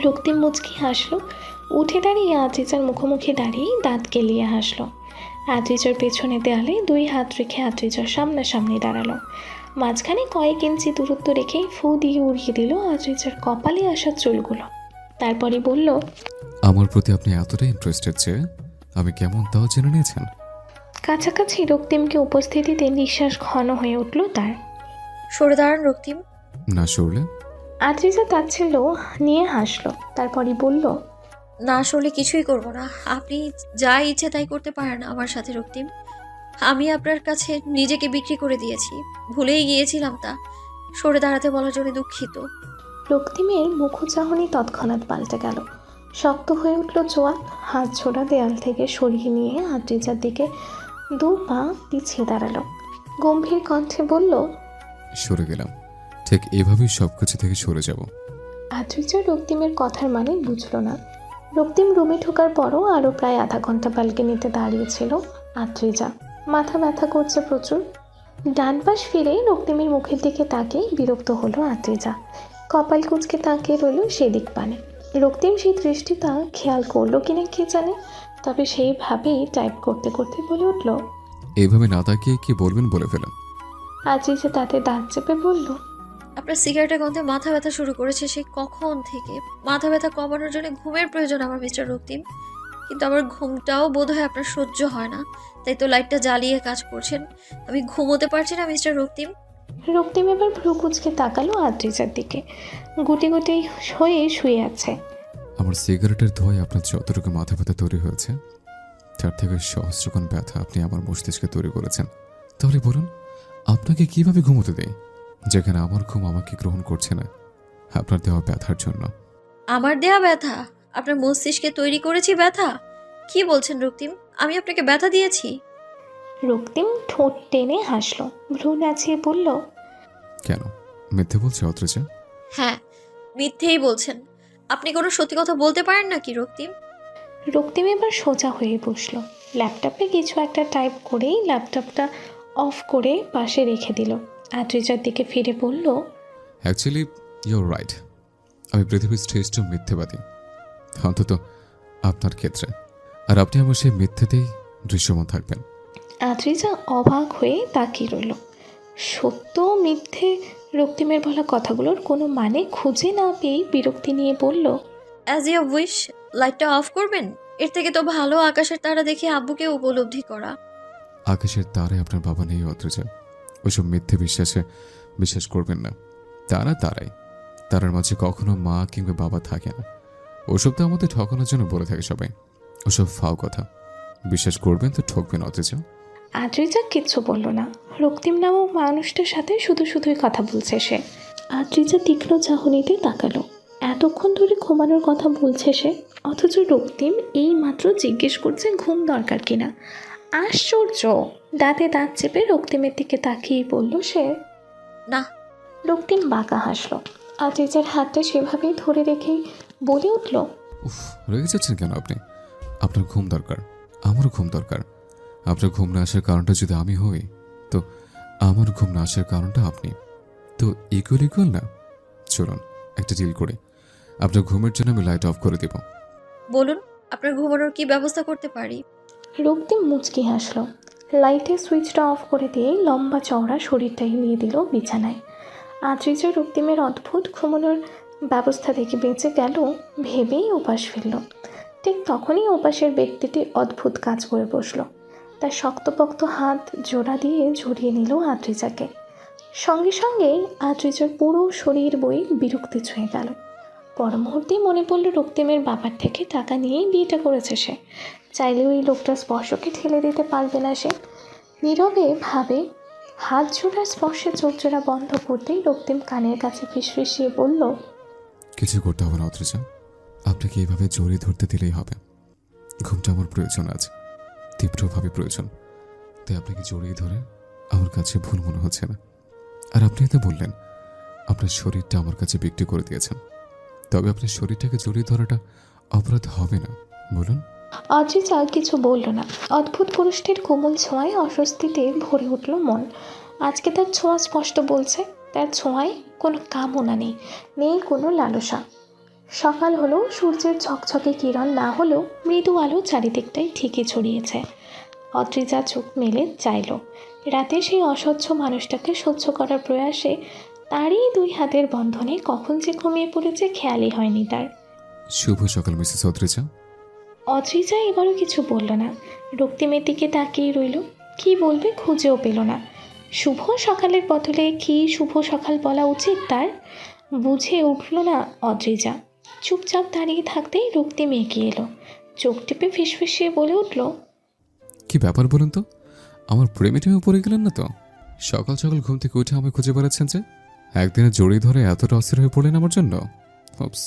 রক্তিম মুচকি হাসলো, উঠে দাঁড়িয়ে আদ্রিজার মুখোমুখি দাঁড়িয়ে দাঁত কেলিয়ে হাসলো। আদ্রিজার পেছনে দেয়ালে দুই হাত রেখে আদ্রিজার সামনাসামনি দাঁড়ালো। মাঝখানে কয়েক ইঞ্চি দূরত্ব রেখে ফু দিয়ে উড়িয়ে দিল আদ্রিজার কপালে আসা চুলগুলো। তারপরে বলল, আমার প্রতি আপনি এতটাই ইন্টারেস্টেড যে আমি কেমন তাও জেনে নিয়েছেন? কাছাকাছি রক্তিমকে উপস্থিতিতে নিঃশ্বাস ঘন হয়ে উঠল তার। সরে দাঁড়ান রক্তিম। না সরলে? আদ্রিজা তাচ্ছিল্য নিয়ে হাসলো, তারপরই বলল, না আসলে কিছুই করব না। আপনি যা ইচ্ছে তাই করতে পারেন আমার সাথে রক্তিম। আমি আপনার কাছে নিজেকে বিক্রি করে দিয়েছি, ভুলেই গিয়েছিলাম তা। সরে দাঁড়াতে বলার জন্য দুঃখিত। রক্তিমের মুখচাহনি তৎক্ষণাৎ পাল্টে গেল। শক্ত হয়ে উঠল চোয়াল। হাত ছোড়া দেয়াল থেকে সরিয়ে নিয়ে আদ্রিজার দিকে দু পা পিছিয়ে দাঁড়ালো। গম্ভীর কণ্ঠে বলল, সরে গেলাম, ঠিক এভাবেই সবকিছু থেকে সরে যাব। আদ্রিজা রক্তিমের কথার মানে বুঝল না। রক্তিম রুমে ঢোকার পরও আরও প্রায় আধা ঘন্টা ব্যালকনিতে দাঁড়িয়েছিল আদ্রিজা। মাথা ব্যথা করছে প্রচুর। ডান পাশ ফিরে রক্তিমের মুখের দিকে তাকিয়ে বিরক্ত হলো আদ্রিজা। কপাল কুঁচকে তাকিয়ে রইল সেদিক পানে। রক্তিম সেই দৃষ্টিটা খেয়াল করলো কিনা কে জানে, তবে সেইভাবেই টাইপ করতে করতে বলে উঠল, এইভাবে না তাকিয়ে কি বলবেন বলে ফেলেন। আদ্রিজা তাতে দাঁত চেপে বলল, আপনার সিগারেটের গন্ধে মাথা ব্যথা শুরু করেছে সেই কখন থেকে। মাথা ব্যথা কমানোর জন্য ঘুমের প্রয়োজন আমার মিস্টার রক্তিম, কিন্তু আমার ঘুমটাও বোধহয় আপনার সহ্য হয় না। তাই তো লাইটটা জ্বালিয়ে কাজ করছেন। আমি ঘুমোতে পারছি না মিস্টার রক্তিম। রক্তিম এবার ভ্রু কুঁচকে তাকালো আদ্রিজার দিকে। গুটি গুটি হয়ে শুয়ে আছে। আমার সিগারেটের ধোঁয়ায় আপনার যতটুকু মাথা ব্যথা তৈরি হয়েছে তার থেকে সহস্রগুণ ব্যথা আপনি আমার মস্তিষ্কে তৈরি করেছেন। তাহলে বলুন, আপনাকে কিভাবে ঘুমোতে দেয় যেখানে আমার ঘুম আমাকে গ্রহণ করছে না আপনার দেওয়া ব্যথার জন্য? আমার দেয়া ব্যথা? আপনার মস্তিষ্কে তৈরি করেছি ব্যথা? কি বলছেন রক্তিম? আমি আপনাকে ব্যথা দিয়েছি? রক্তিম ঠোঁট টেনে হাসল, ভ্রু নাচিয়ে বলল, কেন মিথ্যে বলছে অদ্রিজা? হ্যাঁ, মিথ্যেই বলছেন। আপনি কোনো সত্যি কথা বলতে পারেন নাকি রক্তিম? রক্তিম এবার সোজা হয়ে বসলো। ল্যাপটপে কিছু একটা টাইপ করেই ল্যাপটপটা অফ করে পাশে রেখে দিল। আদ্রিজার দিকে ফিরে বলল, অ্যাকচুয়ালি ইউর রাইট, আমি পৃথিবীর শ্রেষ্ঠ মিথ্যেবাদী, অন্তত আপনার ক্ষেত্রে। আর আপনি আমার সেই মিথ্যেতেই দৃশ্যমান থাকবেন। আদ্রিজা অবাক হয়ে তাকিয়ে রইল। সত্য মিথ্যে রক্তিমের বলা কথাগুলোর কোনো মানে খুঁজে না পেয়ে বিরক্তি নিয়ে বলল, অ্যাজ ইউ উইশ। লাইটটা অফ করবেন? এর থেকে তো ভালো আকাশের তারা দেখে আব্বুকে উপলব্ধি করা। আকাশের তারে আপনার বাবা নেই অদ্রিজা। ওইসব মিথ্যে বিশ্বাস করবেন না। তারাই তারার মাঝে কখনো মা কিংবা বাবা থাকে না। ওসব তো আমাদের ঠকানোর জন্য বলে থাকে সবাই। ওসব ফাও কথা। বিশ্বাস করবেন তো ঠকবেন অদ্রিজা। আদ্রিজা কিচ্ছু বলল না। রক্তিম নামক মানুষটার সাথে শুধুই কথা বলছে সে। আদ্রিজা তীক্ষ্ণ চাহনিতে তাকালো। এতক্ষণ ধরে ঘুমানোর কথা বলছে সে, অথচ রক্তিম এই মাত্র জিজ্ঞেস করছে ঘুম দরকার কিনা। আশ্চর্য! দাঁতে দাঁত চেপে রক্তিমের দিকে তাকিয়ে বলল সে, না। রক্তিম বাঁকা হাসলো। আদ্রিজার হাতটা সেভাবেই ধরে রেখেই বলে উঠল, উফ, রেগে যাচ্ছেন কেন আপনি? আপনার ঘুম দরকার, আমারও ঘুম দরকার। আপনার ঘুম না আসার কারণটা যদি আমি হই, তো আমার ঘুম না আসার কারণটা আপনি। তো ইকুয়াল না? চলুন একটা ডিল করি। আপনার ঘুমের জন্য আমি লাইট অফ করে দেব। বলুন, আপনার ঘুমানোর কি ব্যবস্থা করতে পারি? রক্তিম মুচকি হাসলো। লাইটের সুইচটা অফ করে দিয়ে লম্বা চওড়া শরীরটা হিলিয়ে দিল বিছানায়। আদ্রিজা রক্তিমের অদ্ভুত ঘুমানোর ব্যবস্থা দেখে বেঁচে গেল ভেবেই উপাস ফেলল। ঠিক তখনই উপাসের ব্যক্তিটি অদ্ভুত কাজ করে বসল। তার শক্তপোক্ত হাত জোড়া দিয়ে জড়িয়ে নিল আদ্রিজাকে। সঙ্গে সঙ্গেই আদ্রিজার পুরো শরীর বই বিরক্তি ছুঁয়ে গেল। পর মুহূর্তেই মনে পড়ল রক্তিমের বাবার থেকে টাকা নিয়েই বিয়েটা করেছে সে। চাইলেও এই লোকটার স্পর্শকে ঠেলে দিতে পারবে না সে। নীরবে ভাবে হাত জোড়ার স্পর্শে চোখ জোড়া বন্ধ করতেই রক্তিম কানের কাছে ফিসফিসিয়ে বলল, কিছু করতে হবে না অদ্রিজা। আপনাকে এইভাবে জড়িয়ে ধরতে দিলেই হবে। ঘুমটা আমার প্রয়োজন, আছে তীব্রভাবে প্রয়োজন। তাই আপনাকে জড়িয়ে ধরে আমার কাছে ভুল মনে হচ্ছে না। আর আপনি তো বললেন আপনার শরীরটা আমার কাছে বিক্রি করে দিয়েছেন, তবে আপনার শরীরটাকে জড়িয়ে ধরাটা অপরাধ হবে না, বলুন? অদ্রিজা কিছু বলল না। অদ্ভুত পুরুষটির কোমল ছোঁয়ায় অস্বস্তিতে ভরে উঠল মন। আজকে তার ছোঁয়া স্পষ্ট বলছে, তার ছোঁয়ায় কোনো কামনা নেই কোনো লালসা। সকাল হলো, সূর্যের ঝকঝকে কিরণ না হলেও মৃদু আলো চারিদিকটাই ঠিকই ছড়িয়েছে। অদ্রিজা চোখ মেলে চাইল। রাতে সেই অসহ্য মানুষটাকে সহ্য করার প্রয়াসে তারই দুই হাতের বন্ধনে কখন যে ঘুমিয়ে পড়েছে খেয়ালই হয়নি তার। শুভ সকাল মিসেস অদ্রিজা। অদ্রিজা এবারও কিছু বলল না। রক্তিমের দিকে তাকিয়ে রইল। কি বলবে খুঁজেও পেল না। শুভ সকালের বদলে কি শুভ সকাল বলা উচিত তার বুঝে উঠল না অদ্রিজা। চুপচাপ দাঁড়িয়ে থাকতেই রক্তিম এগিয়ে এলো। চোখ টিপে ফিসফিসিয়ে বলে উঠল, কি ব্যাপার বলুন তো? আমার প্রেমে টেমে পড়ে গেলেন না তো? সকাল সকাল ঘুম থেকে উঠে আমায় খুঁজে বেড়াচ্ছেন যে? একদিনে জড়িয়ে ধরে এতটা অস্থির হয়ে পড়লেন আমার জন্য? ওপস,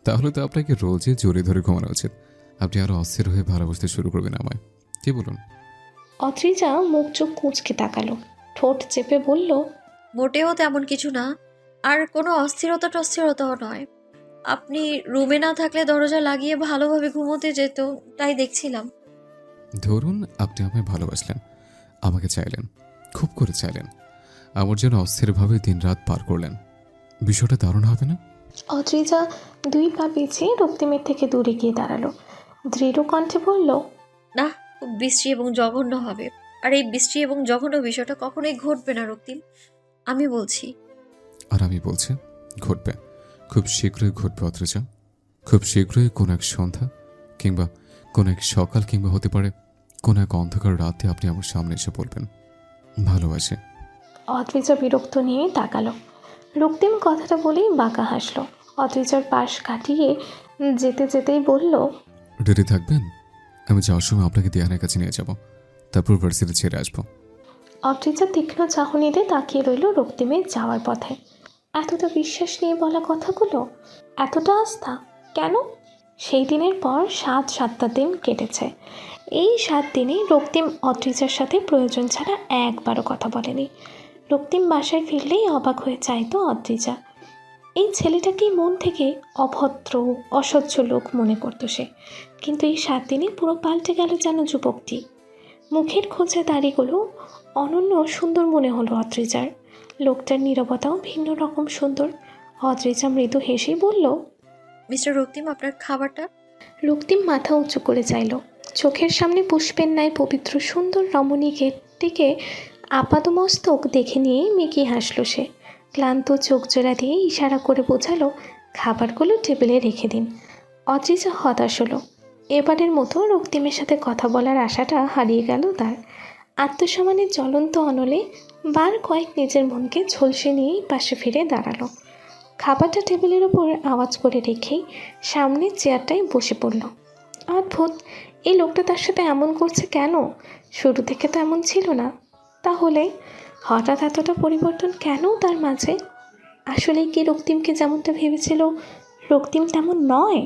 তাহলে তো আপনাকে রোজই জড়িয়ে ধরে ঘুমানো উচিত। আপনি আরো অস্থির হয়ে ভালোবাসতে শুরু করবেন আমায়, কি বলুন? অদ্রিজা মুখ চোখ কুঁচকে তাকালো। ঠোঁট চেপে বলল, মোটেও তেমন কিছু না। আর কোনো অস্থিরতাও নয়। আপনি রুমে না থাকলে দরজা লাগিয়ে ভালোভাবে ঘুমোতে যেত, তাই দেখছিলাম। ধরুন আপনি আমায় ভালোবাসলেন, আমাকে চাইলেন, খুব করে চাইলেন, আমার জন্য অস্থিরভাবে দিনরাত পার করলেন। বিষয়টা দারুণ হবে না? অদ্রিজা দুই পা পিছিয়ে রক্তিমের থেকে দূরে গিয়ে দাঁড়ালো। দৃঢ় কণ্ঠে বলল, না, খুব বিশ্রী এবং জঘন্য হবে। আর এই বিশ্রী এবং জঘন্য বিষয়টা কখনোই ঘটবে না রক্তিম, আমি বলছি। আর আমি বলছি ঘটবে, খুব শীঘ্রই ঘটবে অদ্রিজা। খুব শীঘ্রই কোন এক সন্ধ্যা কিংবা কোন এক সকাল কিংবা হতে পারে কোন এক অন্ধকার রাতে আপনি আমার সামনে এসে বলবেন ভালোবাসি। অদ্রিজা বিরক্ত নিয়ে তাকালো। রক্তিম কথাটা বলেই বাঁকা হাসলো। অদ্রিজার পাশ কাটিয়ে যেতেই বলল, রেডি থাকবেন? আমি যাওয়ার সময় আপনাকে দিয়ানের কাছে নিয়ে যাব, তারপর ভার্সিটি ছেড়ে আসবো। অদ্রিজা তীক্ষ্ণ চাহনিতে তাকিয়ে রইল রক্তিমের যাওয়ার পথে। এতটা বিশ্বাস নিয়ে বলা কথাগুলো, এতটা আস্থা, কেন? সেই দিনের পর 7 দিন কেটেছে। এই 7 দিনে রক্তিম অদ্রিজার সাথে প্রয়োজন ছাড়া একবারও কথা বলেনি। রক্তিম বাসায় ফিরলেই অবাক হয়ে চাইতো অদ্রিজা। এই ছেলেটাকে মন থেকে অভদ্র অসহ্য লোক মনে করতো সে। কিন্তু এই 7 দিনে পুরো পাল্টে গেল যেন যুবকটি। মুখের খোঁচা দাড়িগুলো অনন্য সুন্দর মনে হলো অদ্রিজার। লোকটার নীরবতাও ভিন্ন রকম সুন্দর। অদ্রিজা মৃদু হেসেই বলল। মিস্টার রক্তিম, আপনার খাবারটা। রক্তিম মাথা উঁচু করে চাইল। চোখের সামনে পুষ্পের ন্যায় পবিত্র সুন্দর রমণীকে আপাদমস্তক দেখে নিয়েই মেকি হাসল সে। ক্লান্ত চোখ জোড়া দিয়ে ইশারা করে বোঝালো, খাবারগুলো টেবিলে রেখে দিন। অদ্রিজা হতাশ হলো। এবারের মতো রক্তিমের সাথে কথা বলার আশাটা হারিয়ে গেল তার। আত্মসম্মানের জ্বলন্ত অনলে বার কয়েক নিজের মনকে ঝলসে নিয়েই পাশে ফিরে দাঁড়ালো। খাবারটা টেবিলের ওপর আওয়াজ করে রেখেই সামনের চেয়ারটায় বসে পড়ল। অদ্ভুত, এই লোকটা তার সাথে এমন করছে কেন? শুরু থেকে তো এমন ছিল না। তাহলে হঠাৎ এতটা পরিবর্তন কেন তার মাঝে? আসলেই কি রক্তিমকে যেমনটা ভেবেছিল রক্তিম তেমন নয়?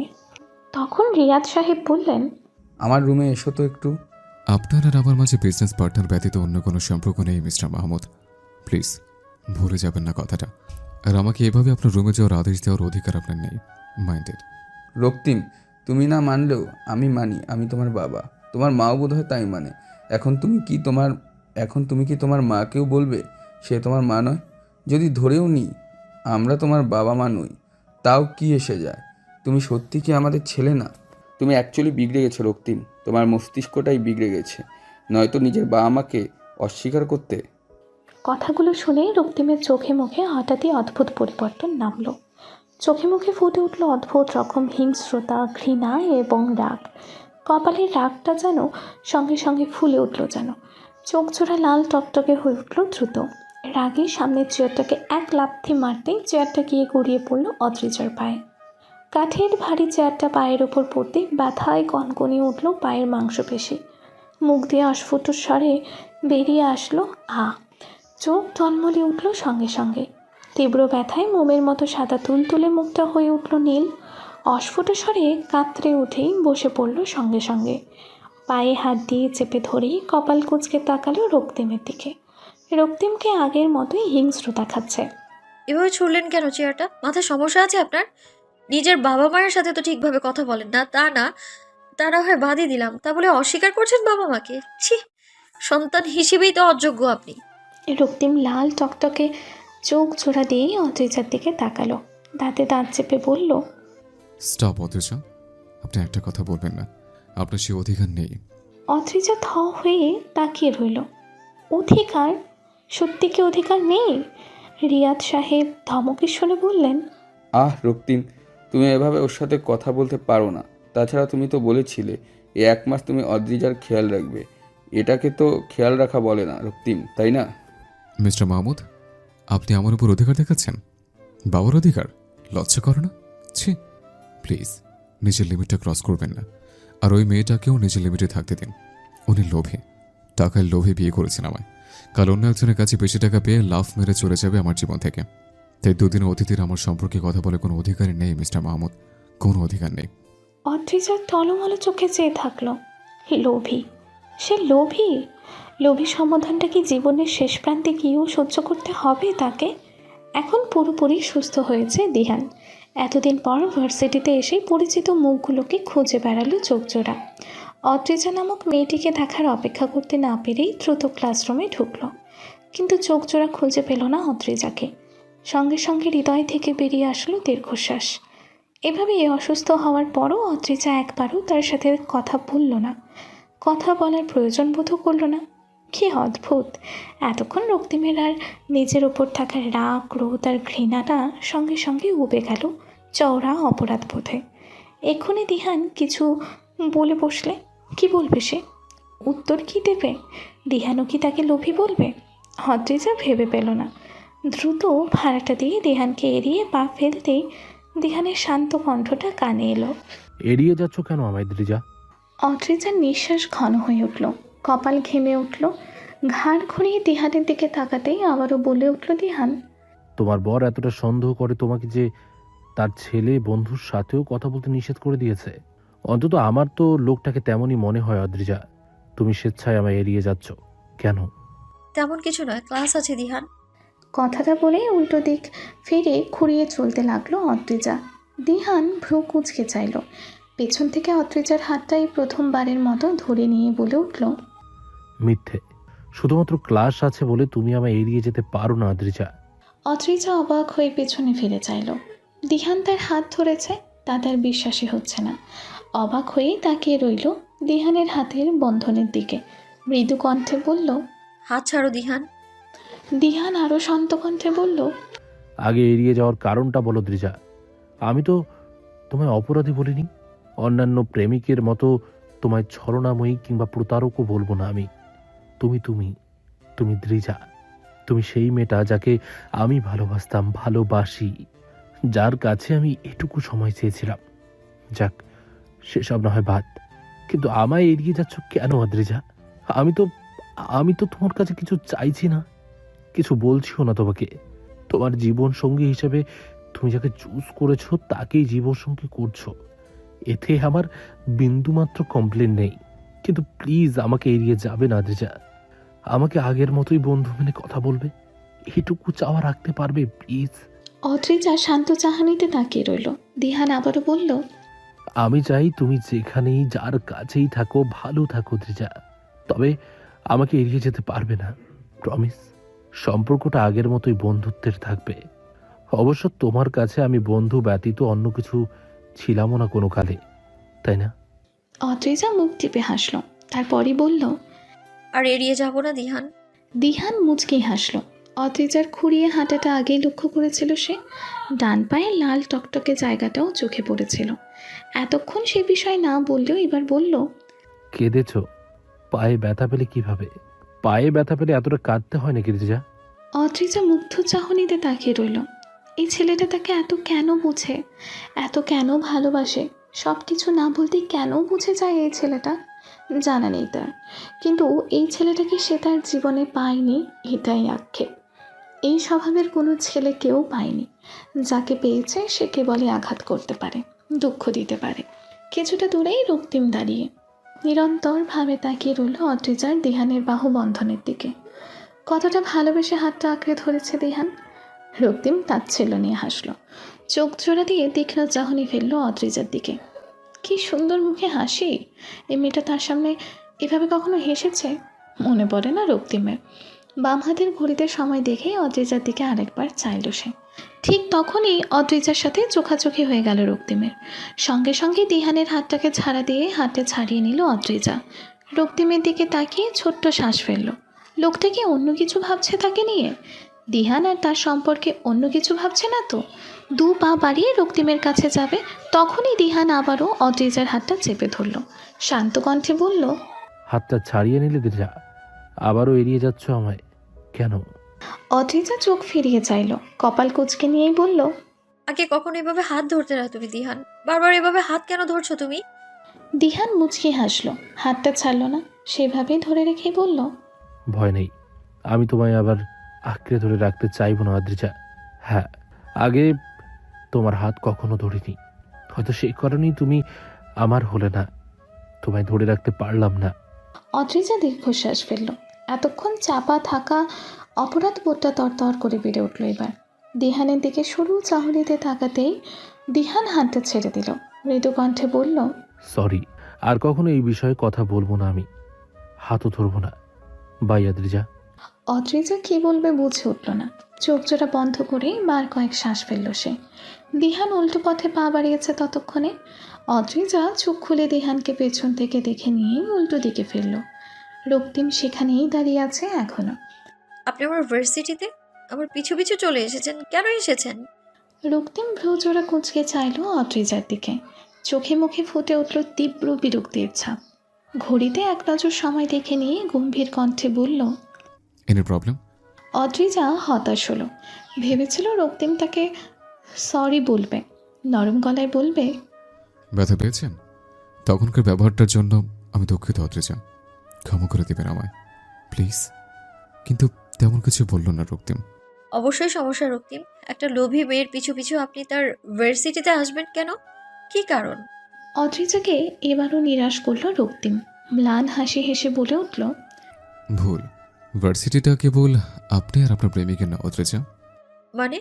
তখন রিয়াদ সাহেব বললেন, আমার রুমে এসো তো একটু। আপনার আর আমার মাঝে বিজনেস পার্টনার ব্যতীত অন্য কোনো সম্পর্ক নেই মিস্টার মাহমুদ। প্লিজ ভুলে যাবেন না কথাটা। আর আমাকে এভাবে আপনার রুমে যাওয়ার আদেশ দেওয়ার অধিকার আপনার নেই। মাইন্ডেড। রক্তিম, তুমি না মানলেও আমি মানি আমি তোমার বাবা। তোমার মাও বোধ হয় তাই মানে। এখন তুমি কি তোমার মাকেও বলবে সে তোমার মা নয়? যদি ধরেও নিই আমরা তোমার বাবা মা নই, তাও কি এসে যায়? তুমি সত্যি কি আমাদের ছেলে না? তুমি অ্যাকচুয়ালি বিগড়ে গেছো রক্তিম, তোমার মস্তিষ্কটাই বিগড়ে গেছে, নয়তো নিজের বাবা মাকে অস্বীকার করতে। কথাগুলো শুনে রক্তিমের চোখে মুখে হঠাৎই অদ্ভুত পরিবর্তন নামলো। চোখে মুখে ফুটে উঠল অদ্ভুত রকম হিংস্রতা, ঘৃণা এবং রাগ। কপালের রাগটা যেন সঙ্গে সঙ্গে ফুলে উঠল যেন। চোখ জোড়া লাল টকটকে হয়ে উঠল দ্রুত। রাগে সামনের চেয়ারটাকে এক লাথি মারতেই চেয়ারটা গিয়ে গড়িয়ে পড়ল অদ্রিজার পায়ে। কাঠের ভারী চেয়ারটা পায়ের ওপর পড়তে ব্যথায় কনকনিয়ে উঠল পায়ের মাংসপেশি। মুখ দিয়ে অস্ফুট স্বরে বেরিয়ে আসলো আ। চোখ টলমলে উঠল সঙ্গে সঙ্গে। তীব্র ব্যথায় মোমের মতো সাদা তুলতুলে মুখটা হয়ে উঠল নীল। অস্ফুট স্বরে কাতরে উঠেই বসে পড়ল সঙ্গে সঙ্গে। পায়ে হাত দিয়ে চেপে ধরেই কপাল কুঁচকে তাকালো রক্তিমের দিকে। রক্তিমকে আগের মতোই হিংস্রতা খাচ্ছে। এভাবে ছুড়লেন কেন চেয়ারটা? মাথায় সমস্যা আছে আপনার? নিজের বাবা মায়ের সাথে তো ঠিকভাবে কথা বলেন না, তা না তারা হয় বাদই দিলাম, তা বলে অস্বীকার করছেন বাবা মাকে? ছি, সন্তান হিসেবেই তো অযোগ্য আপনি। রক্তিম লাল টকটকে চোখ জোড়া দিয়েই অদ্রিজার দিকে তাকালো। দাঁতে দাঁত চেপে বলল, স্টপ অদ্রিজা, আপনি একটা কথা বলবেন না। আপনার সে অধিকার নেই। অদ্রিজা থ হয়ে তাকিয়ে রইল। অধিকার? সত্যি কি অধিকার নেই? রিয়াদ সাহেব ধমকের স্বরে বললেন, রক্তিম, তুমি এভাবে ওর সাথে কথা বলতে পারো না। তাছাড়া তুমি তো বলেছিলে এই 1 মাস তুমি অদ্রিজার খেয়াল রাখবে। এটাকে তো খেয়াল রাখা বলে না রক্তিম, তাই না? মিস্টার মাহমুদ, আপনি আমার উপর অধিকার দেখাচ্ছেন? বাবার অধিকার? লজ্জা করো না? ছি, প্লিজ নিজের লিমিটটা ক্রস করবেন না। আর ওই মেয়েটাকেও নিজের লিমিটে থাকতে দিন। উনি লোভী, টাকার লোভে বিয়ে করেছেন আমায়। কাল অন্য একজনের কাছে বেশি টাকা পেয়ে লাফ মেরে চলে যাবে আমার জীবন থেকে। তাই দুদিনের অতিথির আমার সম্পর্কে কথা বলে কোনো অধিকারই নেই মিস্টার মাহমুদ, কোনো অধিকার নেই। অদ্রিজার টলমলো চোখে চেয়ে থাকলো। লোভী? সে লোভী? লোভী সমাধানটা কি জীবনের শেষ প্রান্তে গিয়েও সহ্য করতে হবে তাকে? এখন পুরোপুরি সুস্থ হয়েছে দিহান। এতদিন পর ভার্সিটিতে এসে পরিচিত মুখগুলোকে খুঁজে বেড়ালো চোখজোড়া। অদ্রিজা নামক মেয়েটিকে দেখার অপেক্ষা করতে না পেরেই দ্রুত ক্লাসরুমে ঢুকলো। কিন্তু চোখজোড়া খুঁজে পেল না অদ্রিজাকে। সঙ্গে সঙ্গে হৃদয় থেকে বেরিয়ে আসলো দীর্ঘশ্বাস। এভাবে অসুস্থ হওয়ার পরও অদ্রিজা একবারও তার সাথে কথা বলল না, কথা বলার প্রয়োজন বোধও করল না। কী অদ্ভুত! এতক্ষণ রক্তিমের আর নিজের ওপর থাকা রাগ, ক্রোধ আর ঘৃণাটা সঙ্গে সঙ্গে উবে গেল চওড়া অপরাধ বোধে। এক্ষুনি দিহান কিছু বলে বসলে কি বলবে সে? উত্তর কি দেবে? দিহানও কি তাকে লোভী বলবে? অদ্রিজা ভেবে পেল না। দ্রুত ভাড়াটা দিয়ে দিহানকে এড়িয়ে পা ফেলতেই দিহানের শান্ত কণ্ঠটা কানে এলো। এড়িয়ে যাচ্ছ কেন আমায় দ্রিজা? অদ্রিজার নিঃশ্বাস ঘন হয়ে উঠল, কপাল ঘেমে উঠল। ঘাড় ঘুরিয়ে দিহানের দিকে তাকাতেই আবারও বলে উঠল দিহান, তোমার বর এতটা সন্দেহ করে তোমাকে যে তার ছেলে বন্ধুর সাথেও কথা বলতে নিষেধ করে দিয়েছে। অন্তত আমার তো লোকটাকে তেমনই মনে হয় অদ্রিজা। তুমি স্বেচ্ছায় আমায় এড়িয়ে যাচ্ছ কেন? তেমন কিছু নয়, ক্লাস আছে দিহান। কথাটা বলে উল্টো দিক ফিরে খুঁড়িয়ে চলতে লাগলো অদ্রিজা। দিহান ভ্রু কুঁচকে চাইল। পেছন থেকে অদ্রিজার হাতটাই প্রথমবারের মতো ধরে নিয়ে বলে উঠল, মিথ্যে। শুধুমাত্র ক্লাস আছে বলে তুমি আমায় এড়িয়ে যেতে পারো না অদ্রিজা। অদ্রিজা অবাক হয়ে পেছনে ফিরে চাইল। দিহান তার হাত ধরেছে, তাদের বিশ্বাসই হচ্ছে না। অবাক হয়েই তাকিয়ে রইল দিহানের হাতের বন্ধনের দিকে। মৃদু কণ্ঠে বলল, হাত ছাড়ো দিহান। দিহান আরও শান্ত কণ্ঠে বলল, আগে এড়িয়ে যাওয়ার কারণটা বলো দ্রিজা। আমি তো তোমায় অপরাধী বলিনি, অন্যান্য প্রেমিকের মতো তোমায় ছলনাময়ী কিংবা প্রতারকও বলবো না আমি। তুমি তুমি তুমি দ্রিজা, তুমি সেই মেয়েটা যাকে আমি ভালোবাসতাম, ভালোবাসি, যার কাছে আমি এটুকু সময় চেয়েছিলাম। যাক, সেসব না হয় বাদ, কিন্তু আমায় এড়িয়ে যাচ্ছ কেন আদ্রিজা? আমি তো তোমার কাছে কিছু চাইছি না, কিছু বলছিও না তোমাকে। তোমার জীবন সঙ্গী হিসেবে তুমি যাকে চুজ করেছো তাকেই জীবন সঙ্গী করছো, এতে আমার বিন্দুমাত্র কমপ্লেন নেই। কিন্তু প্লিজ আমাকে এড়িয়ে যাবে না আদ্রিজা। আমাকে আগের মতোই বন্ধু মেনে কথা বলবে, এটুকু চাওয়া রাখতে পারবে প্লিজ? অদ্রিজা শান্ত চাহানিতে তাকিয়ে রইল। দিহান আবারও বলল, আমি চাই তুমি যেখানেই যার কাছেই থাকো ভালো থাকো দ্রিজা, তবে আমাকে এড়িয়ে যেতে পারবে না, প্রমিস। সম্পর্কটা আগের মতোই বন্ধুত্বের থাকবে। অবশ্য তোমার কাছে আমি বন্ধু ব্যতীত অন্য কিছু ছিলামও না কোনো কালে, তাই না? অদ্রিজা মুখ টিপে হাসল, তারপরই বলল, আর এড়িয়ে যাব না দিহান। দিহান মুচকি হাসল। অদ্রিজার খুঁড়িয়ে হাঁটাটা আগেই লক্ষ্য করেছিল সে। ডান পায়ে লাল টকটকে জায়গাটাও চোখে পড়েছিল। এতক্ষণ সে বিষয় না বললেও এবার বলল, কেঁদেছ? পায়ে ব্যথা পেলে কিভাবে? পায়ে ব্যথা পেলে এতটা কাঁদতে হয় নাকি দ্রিজা? অদ্রিজা মুগ্ধ চাহনিতে তাকিয়ে রইল। এই ছেলেটা তাকে এত কেন বুঝে, এত কেন ভালোবাসে? সব কিছু না বলতেই কেন বুঝে যায় এই ছেলেটা, জানা নেই তার। কিন্তু এই ছেলেটাকে সে তার জীবনে পায়নি, এটাই আক্ষেপ। এই স্বভাবের কোনো ছেলে কেউ পায়নি। যাকে পেয়েছে সে কেবলই আঘাত করতে পারে, দুঃখ দিতে পারে। কিছুটা দূরেই রক্তিম দাঁড়িয়ে নিরন্তরভাবে তাকিয়ে রইল অদ্রিজার দিহানের বাহু বন্ধনের দিকে। কতটা ভালোবেসে হাতটা আঁকড়ে ধরেছে দিহান। রক্তিম তাচ্ছিল্য নিয়ে হাসল, চোখ জোড়া দিয়ে তীক্ষ্ণ চাহনি ফেলল অদ্রিজার দিকে। কি সুন্দর মুখে হাসি! এই মেয়েটা তার সামনে এভাবে কখনো হেসেছে? মনে পড়ে না রক্তিমের। বাম হাতের ঘড়িতে সময় দেখেই অদ্রিজার দিকে আরেকবার চাইল সে। ঠিক তখনই অদ্রিজার সাথে চোখাচোখি হয়ে গেল রক্তিমের। সঙ্গে সঙ্গে দিহানের হাতটাকে ছাড়া দিয়ে হাতে ছাড়িয়ে নিল অদ্রিজা। রক্তিমের দিকে তাকিয়ে ছোট্ট শ্বাস ফেলল। লোকটা কি অন্য কিছু ভাবছে তাকে নিয়ে? দিহান আর তার সম্পর্কে অন্য কিছু ভাবছে না তো? দু পা বাড়িয়ে রক্তিমের কাছে যাবে, তখনই দিহান আবারও অদ্রিজার হাতটা চেপে ধরল। শান্ত কণ্ঠে বলল, হাতটা ছাড়িয়ে নিলে দ্রিজা, আবারও এড়িয়ে যাচ্ছ আমায় কেন? অদ্রিজা চোখ ফিরিয়ে চাইল, কপাল কুঁচকে নিয়েই বলল, আগে কখনো এভাবে হাত ধরতে না তুমি দিহান। বারবার এভাবে হাত কেন ধরছো তুমি? দিহান মুচকি হাসল, হাতটা ছাড়ল না, সেভাবেই ধরে রেখেই বলল, ভয় নেই, আমি তোমায় আবার আঁকড়ে ধরে রাখতে চাইব না আদ্রিজা। হ্যাঁ, আগে তোমার হাত কখনো ধরিনি, হয়তো সেই কারণেই তুমি আমার হলে না, তোমায় ধরে রাখতে পারলাম না। অদ্রিজা দীর্ঘশ্বাস ফেলল। এতক্ষণ চাপা থাকা অপরাধ বোধটা তরতর করে বেড়ে উঠল এবার। দিহানের দিকে সরু চাহনিতে তাকাতেই দিহান হাতটা ছেড়ে দিল। মৃদু কণ্ঠে বলল, সরি, আর কখনো এই বিষয়ে কথা বলবো না আমি, হাতও ধরবো না। বাই আদ্রিজা। অদ্রিজা কী বলবে বুঝে উঠল না। চোখ জোড়া বন্ধ করেই বার কয়েক শ্বাস ফেলল সে। দিহান উল্টো পথে পা বাড়িয়েছে ততক্ষণে। অদ্রিজা চোখ খুলে দিহানকে পেছন থেকে দেখে নিয়ে উল্টো দিকে ফিরল। রক্তিম সেখানেই দাঁড়িয়ে আছে এখনো। আপনি আমার ভার্সিটিতে আমার পিছু পিছু চলে এসেছেন, কেন এসেছেন? রক্তিম ভ্রুজোড়া কুঁচকে চাইল অদ্রিজার দিকে। চোখে মুখে ফুটে উঠল তীব্র বিরক্তির ছাপ। ঘড়িতে এক নজর সময় দেখে নিয়ে গম্ভীর কণ্ঠে বলল, এনি প্রবলেম? অদ্রিজা হতাশ হলো। ভেবেছিল রক্তিম তাকে সরি বলবে, নরম গলায় বলবে, ব্যথা পেয়েছেন? তখনকার ব্যবহারটার জন্য আমি দুঃখিত অদ্রিজা, ক্ষমা করে দেবেন আমায় প্লিজ। কিন্তু তেমন কিছু বলল না রক্তিম। অবশ্যই সমস্যা রক্তিম। একটা লোভী মেয়ের পিছু পিছু আপনি তার ভার্সিটিতে আসবেন কেন? কি কারণ? অদ্রিজাকে এবারও নিরাশ করল রক্তিম। ম্লান হাসি হেসে বলে উঠল, ভুল, ভার্সিটিটা কেবল আপনি আর আপনার প্রেমিকের না অদ্রিজা। মানে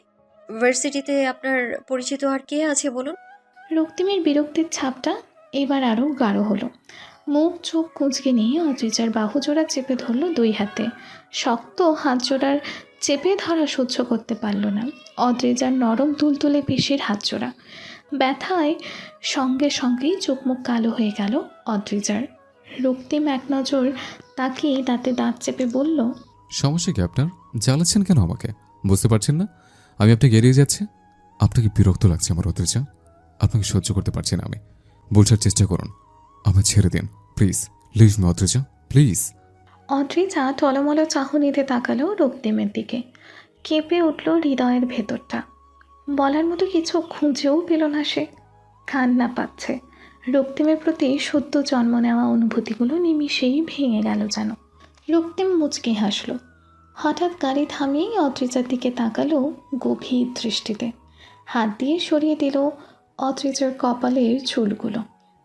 ভার্সিটিতে আপনার পরিচিত আর কে আছে বলুন? রক্তিমের বিরক্তির ছাপটা এবার আরও গাঢ় হলো। মুখ চোখ কুঁচকে নিয়ে অদ্রিজার বাহুজোড়া চেপে ধরল দুই হাতে। শক্ত হাত জোড়ার চেপে ধরা সহ্য করতে পারল না। অদ্রিজার নরম তুলতুলে পেশির হাতজোড়া ব্যথায় সঙ্গে সঙ্গেই চোখ মুখ কালো হয়ে গেল অদ্রিজার। রক্তিম এক নজর তাকিয়ে দাঁতে দাঁত চেপে বলল, সমস্যা কি আপনার? জ্বালাচ্ছেন কেন আমাকে? বুঝতে পারছেন না আমি আপনাকে এড়িয়ে যাচ্ছি? আপনাকে বিরক্ত লাগছে আমার অদ্রিজা। আপনাকে সহ্য করতে পারছি না আমি। বোঝার চেষ্টা করুন, আমায় ছেড়ে দিন please. Leave me Adrija, please. Adrija টলমল চাহনিতে তাকালো রক্তিমের দিকে। কেঁপে উঠল হৃদয়ের ভেতরটা। বলার মতো কিছু খুঁজেও পেল না সে। কান্না পাচ্ছে। রক্তিমের প্রতি সদ্য জন্ম নেওয়া অনুভূতিগুলো নিমিষেই ভেঙে গেল যেন। রক্তিম মুচকি হাসল। হঠাৎ গাড়ি থামিয়েই অদ্রিজার দিকে তাকালো গভীর দৃষ্টিতে। হাত দিয়ে সরিয়ে দিল অদ্রিজার কপালের চুলগুলো।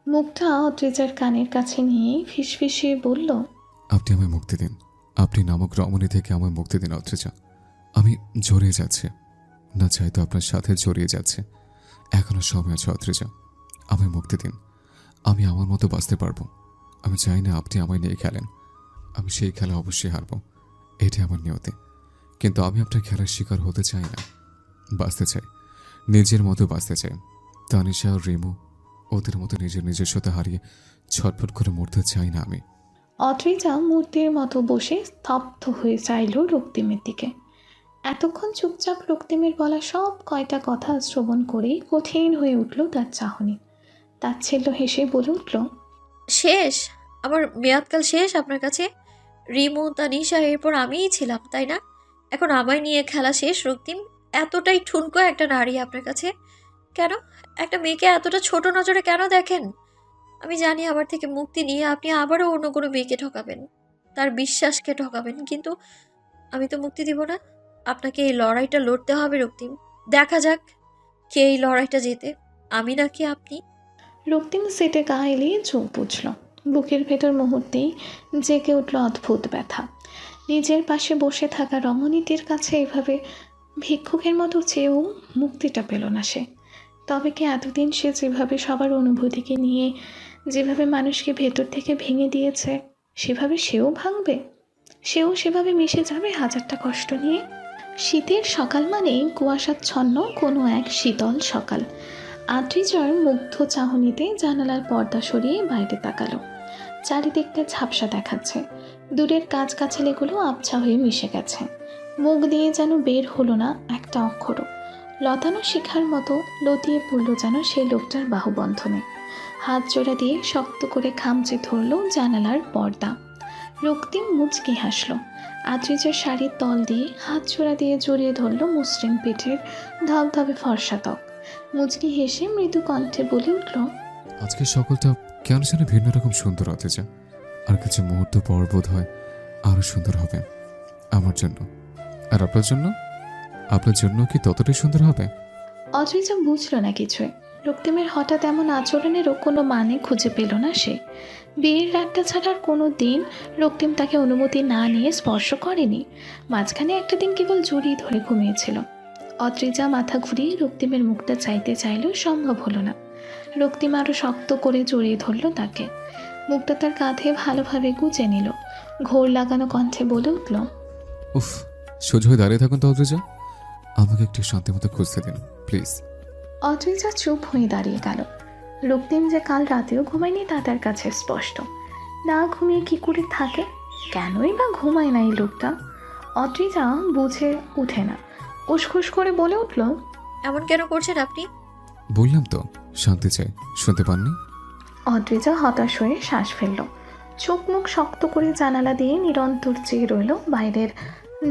মুখটা অদ্রিজার কানের কাছে নিয়েই ফিসফিসিয়ে বলল, আপনি আমায় মুক্তি দিন। আপনি নামক রমণী থেকে আমায় মুক্তি দিন অদ্রিজা। আমি জড়িয়ে যাচ্ছে, না চাই তো আপনার সাথে জড়িয়ে যাচ্ছে। এখনো সময় আছে অদ্রিজা, আমায় মুক্তি দিন। আমি আমার মতো বাঁচতে পারবো। আমি চাই না আপনি আমায় নিয়ে খেলেন। আমি সেই খেলা অবশ্যই হারবো, এটাই আমার নিয়তি। কিন্তু আমি আপনার খেলার শিকার হতে চাই না। বাঁচতে চাই, নিজের মতো বাঁচতে চাই। তানিশা আর রিমু ওদের মতো নিজের নিজস্বতা হারিয়ে ছটফট করে মরতে চাই না আমি। অদ্রিজা মূর্তির মতো বসে স্তব্ধ হয়ে চাইল রক্তিমের দিকে। এতক্ষণ চুপচাপ রক্তিমের বলা সব কয়টা কথা শ্রবণ করেই কঠিন হয়ে উঠল তার চাহনি। তাচ্ছিল্য হেসে বলে উঠল, শেষ? আমার মেয়াদকাল শেষ আপনার কাছে? রিমু, তানিশা, এরপর আমিই ছিলাম, তাই না? এখন আমায় নিয়ে খেলা শেষ রক্তিম? এতটাই ঠুনকো একটা নারী আপনার কাছে? কেন একটা মেয়েকে এতটা ছোট নজরে কেন দেখেন? আমি জানি আমার থেকে মুক্তি নিয়ে আপনি আবারও অন্য কোনো মেয়েকে ঠকাবেন, তার বিশ্বাসকে ঠকাবেন, কিন্তু আমি তো মুক্তি দিব না। আপনাকে এই লড়াইটা লড়তে হবে রক্তিম। দেখা যাক কে এই লড়াইটা জেতে, আমি নাকি আপনি। রক্তিম সেটে গা এলিয়ে চোখ বুঝল। বুকের ভেতর মুহূর্তেই জেগে উঠল অদ্ভুত ব্যথা। নিজের পাশে বসে থাকা রমণীটির কাছে এভাবে ভিক্ষুকের মতো চেয়েও মুক্তিটা পেল না সে। তবে কি এতদিন সে যেভাবে সবার অনুভূতিকে নিয়ে যেভাবে মানুষকে ভেতর থেকে ভেঙে দিয়েছে, সেভাবে সেও ভাঙবে? সেও সেভাবে মিশে যাবে হাজারটা কষ্ট নিয়ে? শীতের সকাল মানেই কুয়াশাচ্ছন্ন কোনো এক শীতল সকাল। আদ্রিজার মুগ্ধ চাহনিতে জানালার পর্দা সরিয়ে বাইরে তাকালো। চারিদিকটা ঝাপসা দেখাচ্ছে। দূরের গাছগাছালিগুলো আবছা হয়ে মিশে গেছে। মুখ দিয়ে যেন বের হলো না একটা অক্ষরও। লতানো শিখার মতো লতিয়ে পড়ল যেন সেই লোকটার বাহুবন্ধনে। হাত জোড়া দিয়ে শক্ত করে খামচে ধরল জানালার পর্দা। রক্তিম মুচকি হাসল। আদ্রিজার শাড়ির তল দিয়ে হাত জোড়া দিয়ে জড়িয়ে ধরল মসৃণ পিঠের ধবধবে ফর্সা ত্বক। মুচকি হেসে মৃদু কণ্ঠে বলে উঠল, আজকে সকলটা কেন যেন ভিন্ন রকম সুন্দর অদ্রিজা। আর কিছু মুহূর্ত পর বোধ হয় আরো সুন্দর হবে আমার জন্য। আর আপনার জন্য? আপনার জন্য কি ততটাই সুন্দর হবে? অদ্রিজা বুঝল না কিছুই। রক্তিমের হঠাৎ এমন আচরণেরও কোনো মানে খুঁজে পেল না সে। বিয়ের রাতটা ছাড়ার কোনো দিন রক্তিম তাকে অনুমতি না নিয়ে স্পর্শ করেনি। মাঝখানে একটা দিন কেবল জড়িয়ে ধরে ঘুমিয়েছিল। অদ্রিজা মাথা ঘুরিয়ে রক্তিমের মুখটা চাইতে চাইলেও সম্ভব হলো না। রক্তিম আরও শক্ত করে জড়িয়ে ধরল তাকে। মুখটা তার কাঁধে ভালোভাবে গুজে নিল। ঘোর লাগানো কণ্ঠে বলে উঠল, উফ, সোজা হয়ে দাঁড়িয়ে থাকুন তো অদ্রিজা। আমাকে একটু শান্তি মতো খুঁজতে দিন প্লিজ। অদ্রিজা চুপ হয়ে দাঁড়িয়ে গেল। রক্তিম যে কাল রাতেও ঘুমায়নি তা তার কাছে স্পষ্ট। না ঘুমিয়ে কি করে থাকে? কেনই বা ঘুমায় না এই লোকটা? অদ্রিজা বুঝে উঠে না। উসখুস করে বলে উঠল, এমন কেন করছেন আপনি? বললাম তো শান্তি চাই, শুনতে পাননি? অদ্রিজা হতাশ হয়ে শ্বাস ফেলল। চোখ মুখ শক্ত করে জানালা দিয়ে নিরন্তর চেয়ে রইল বাইরের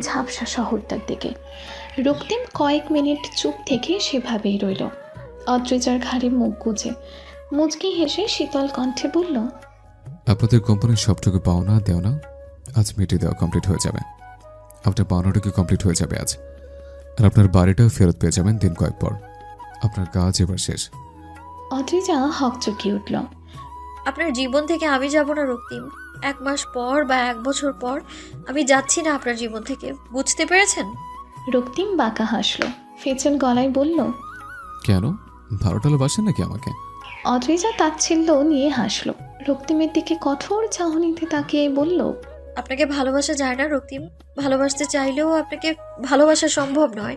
ঝাপসা শহরটার দিকে। রক্তিম কয়েক মিনিট চুপ থেকে সেভাবেই রইল, অদ্রিজার ঘাড়ে মুখ গুজে। মুচকি হেসে শীতল কণ্ঠে বলল, আপনাদের কোম্পানির সবটুকু পাওনা দেওনা আজ মিটিয়ে দেওয়া কমপ্লিট হয়ে যাবে। আপনার পাওনাটুকু কমপ্লিট হয়ে যাবে আজ। আর আপনার বাড়িটাও ফেরত পেয়ে যাবেন দিন কয়েক পর। আপনার কাজ এবার শেষ। অদ্রিজা হকচকিয়ে উঠল। আপনার জীবন থেকে আমি যাব না রক্তিম। 1 মাস পর বা 1 বছর পর আমি যাচ্ছি না আপনার জীবন থেকে, বুঝতে পেরেছেন? রক্তিম বাঁকা হাসল। ফেচল গলায় বলল, কেন, ভালো টালো বাসেন নাকি আমাকে? অদ্রিজা তাচ্ছিল্য নিয়ে হাসল। রক্তিমের দিকে কঠোর চাহনিতে তাকিয়ে বলল, আপনাকে ভালোবাসা যায় না রক্তিম। ভালোবাসতে চাইলেও আপনাকে ভালোবাসা সম্ভব নয়।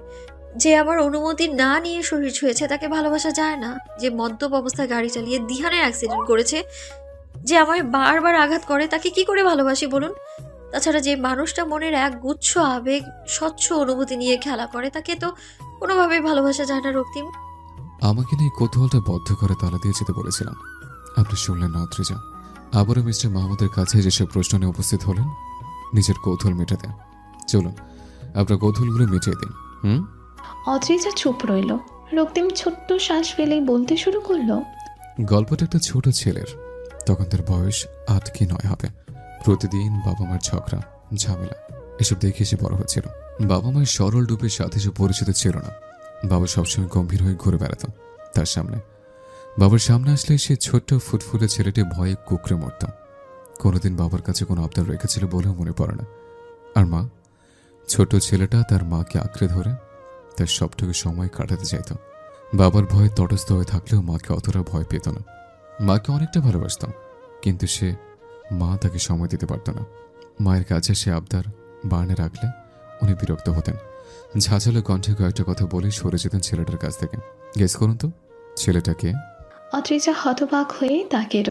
যে আমার অনুমতি না নিয়ে শরীর ছুঁয়েছে তাকে ভালোবাসা যায় না। যে মদ্যপ অবস্থায় গাড়ি চালিয়ে দিহানের অ্যাক্সিডেন্ট করেছে, যে আমায় বারবার আঘাত করে, তাকে কি করে ভালোবাসি বলুন? তাছাড়া যে মানুষটা মনের এক গুচ্ছ আবেগ, স্বচ্ছ অনুভূতি নিয়ে খেলা করে, তাকে তো কোনোভাবেই ভালোবাসা যায় না রক্তিম। আমাকে নিয়ে কৌতূহলটা বদ্ধ করে তালা দিয়ে যেতে বলেছিলাম, আপনি শুনলেন না অত্রিজা। আবারও মিস্টার মাহমুদের কাছে যেসব প্রশ্ন নিয়ে উপস্থিত হলেন নিজের কৌতূহল মেটাতে। চলুন আপনার কৌতূহলগুলো মিটিয়ে দিন। অদ্রিজা চুপ রইল। রক্তিম ছোট্ট শ্বাস ফেলেই বলতে শুরু করলো। গল্পটা একটা ছোট ছেলের, তখন তার বয়স 8 কি 9 হবে। প্রতিদিন বাবা মার ঝগড়া ঝামেলা এসব দেখে সে বড় হচ্ছিল। বাবা মায়ের সরল রূপের সাথে সে পরিচিত ছিল না। বাবা সবসময় গম্ভীর হয়ে ঘুরে বেড়াতো তার সামনে। বাবার সামনে আসলে সে ছোট্ট ফুটফুটে ছেলেটি ভয়ে কুকড়ে মরত। কোনোদিন বাবার কাছে কোনো আবদার রেখেছিল বলেও মনে পড়ে না। আর মা, ছোট ছেলেটা তার মাকে আঁকড়ে ধরে তার সবটুকু সময় কাটাতে চাইত। বাবার ভয়ে তটস্থ হয়ে থাকলেও মাকে অতটা ভয় পেত না। মাকে অনেকটা ভালোবাসত, কিন্তু সে মা তাকে সময় দিতে পারত না। মায়ের কাছে সে আবদার বার্নে রাখলে উনি বিরক্ত হতেন। ঝাঁঝালো কণ্ঠে কয়েকটা কথা বলে সরে যেতেন ছেলেটার কাছ থেকে। গেস করুন তো ছেলেটাকে। অদ্রিজা হতবাক হয়ে তাকিয়ে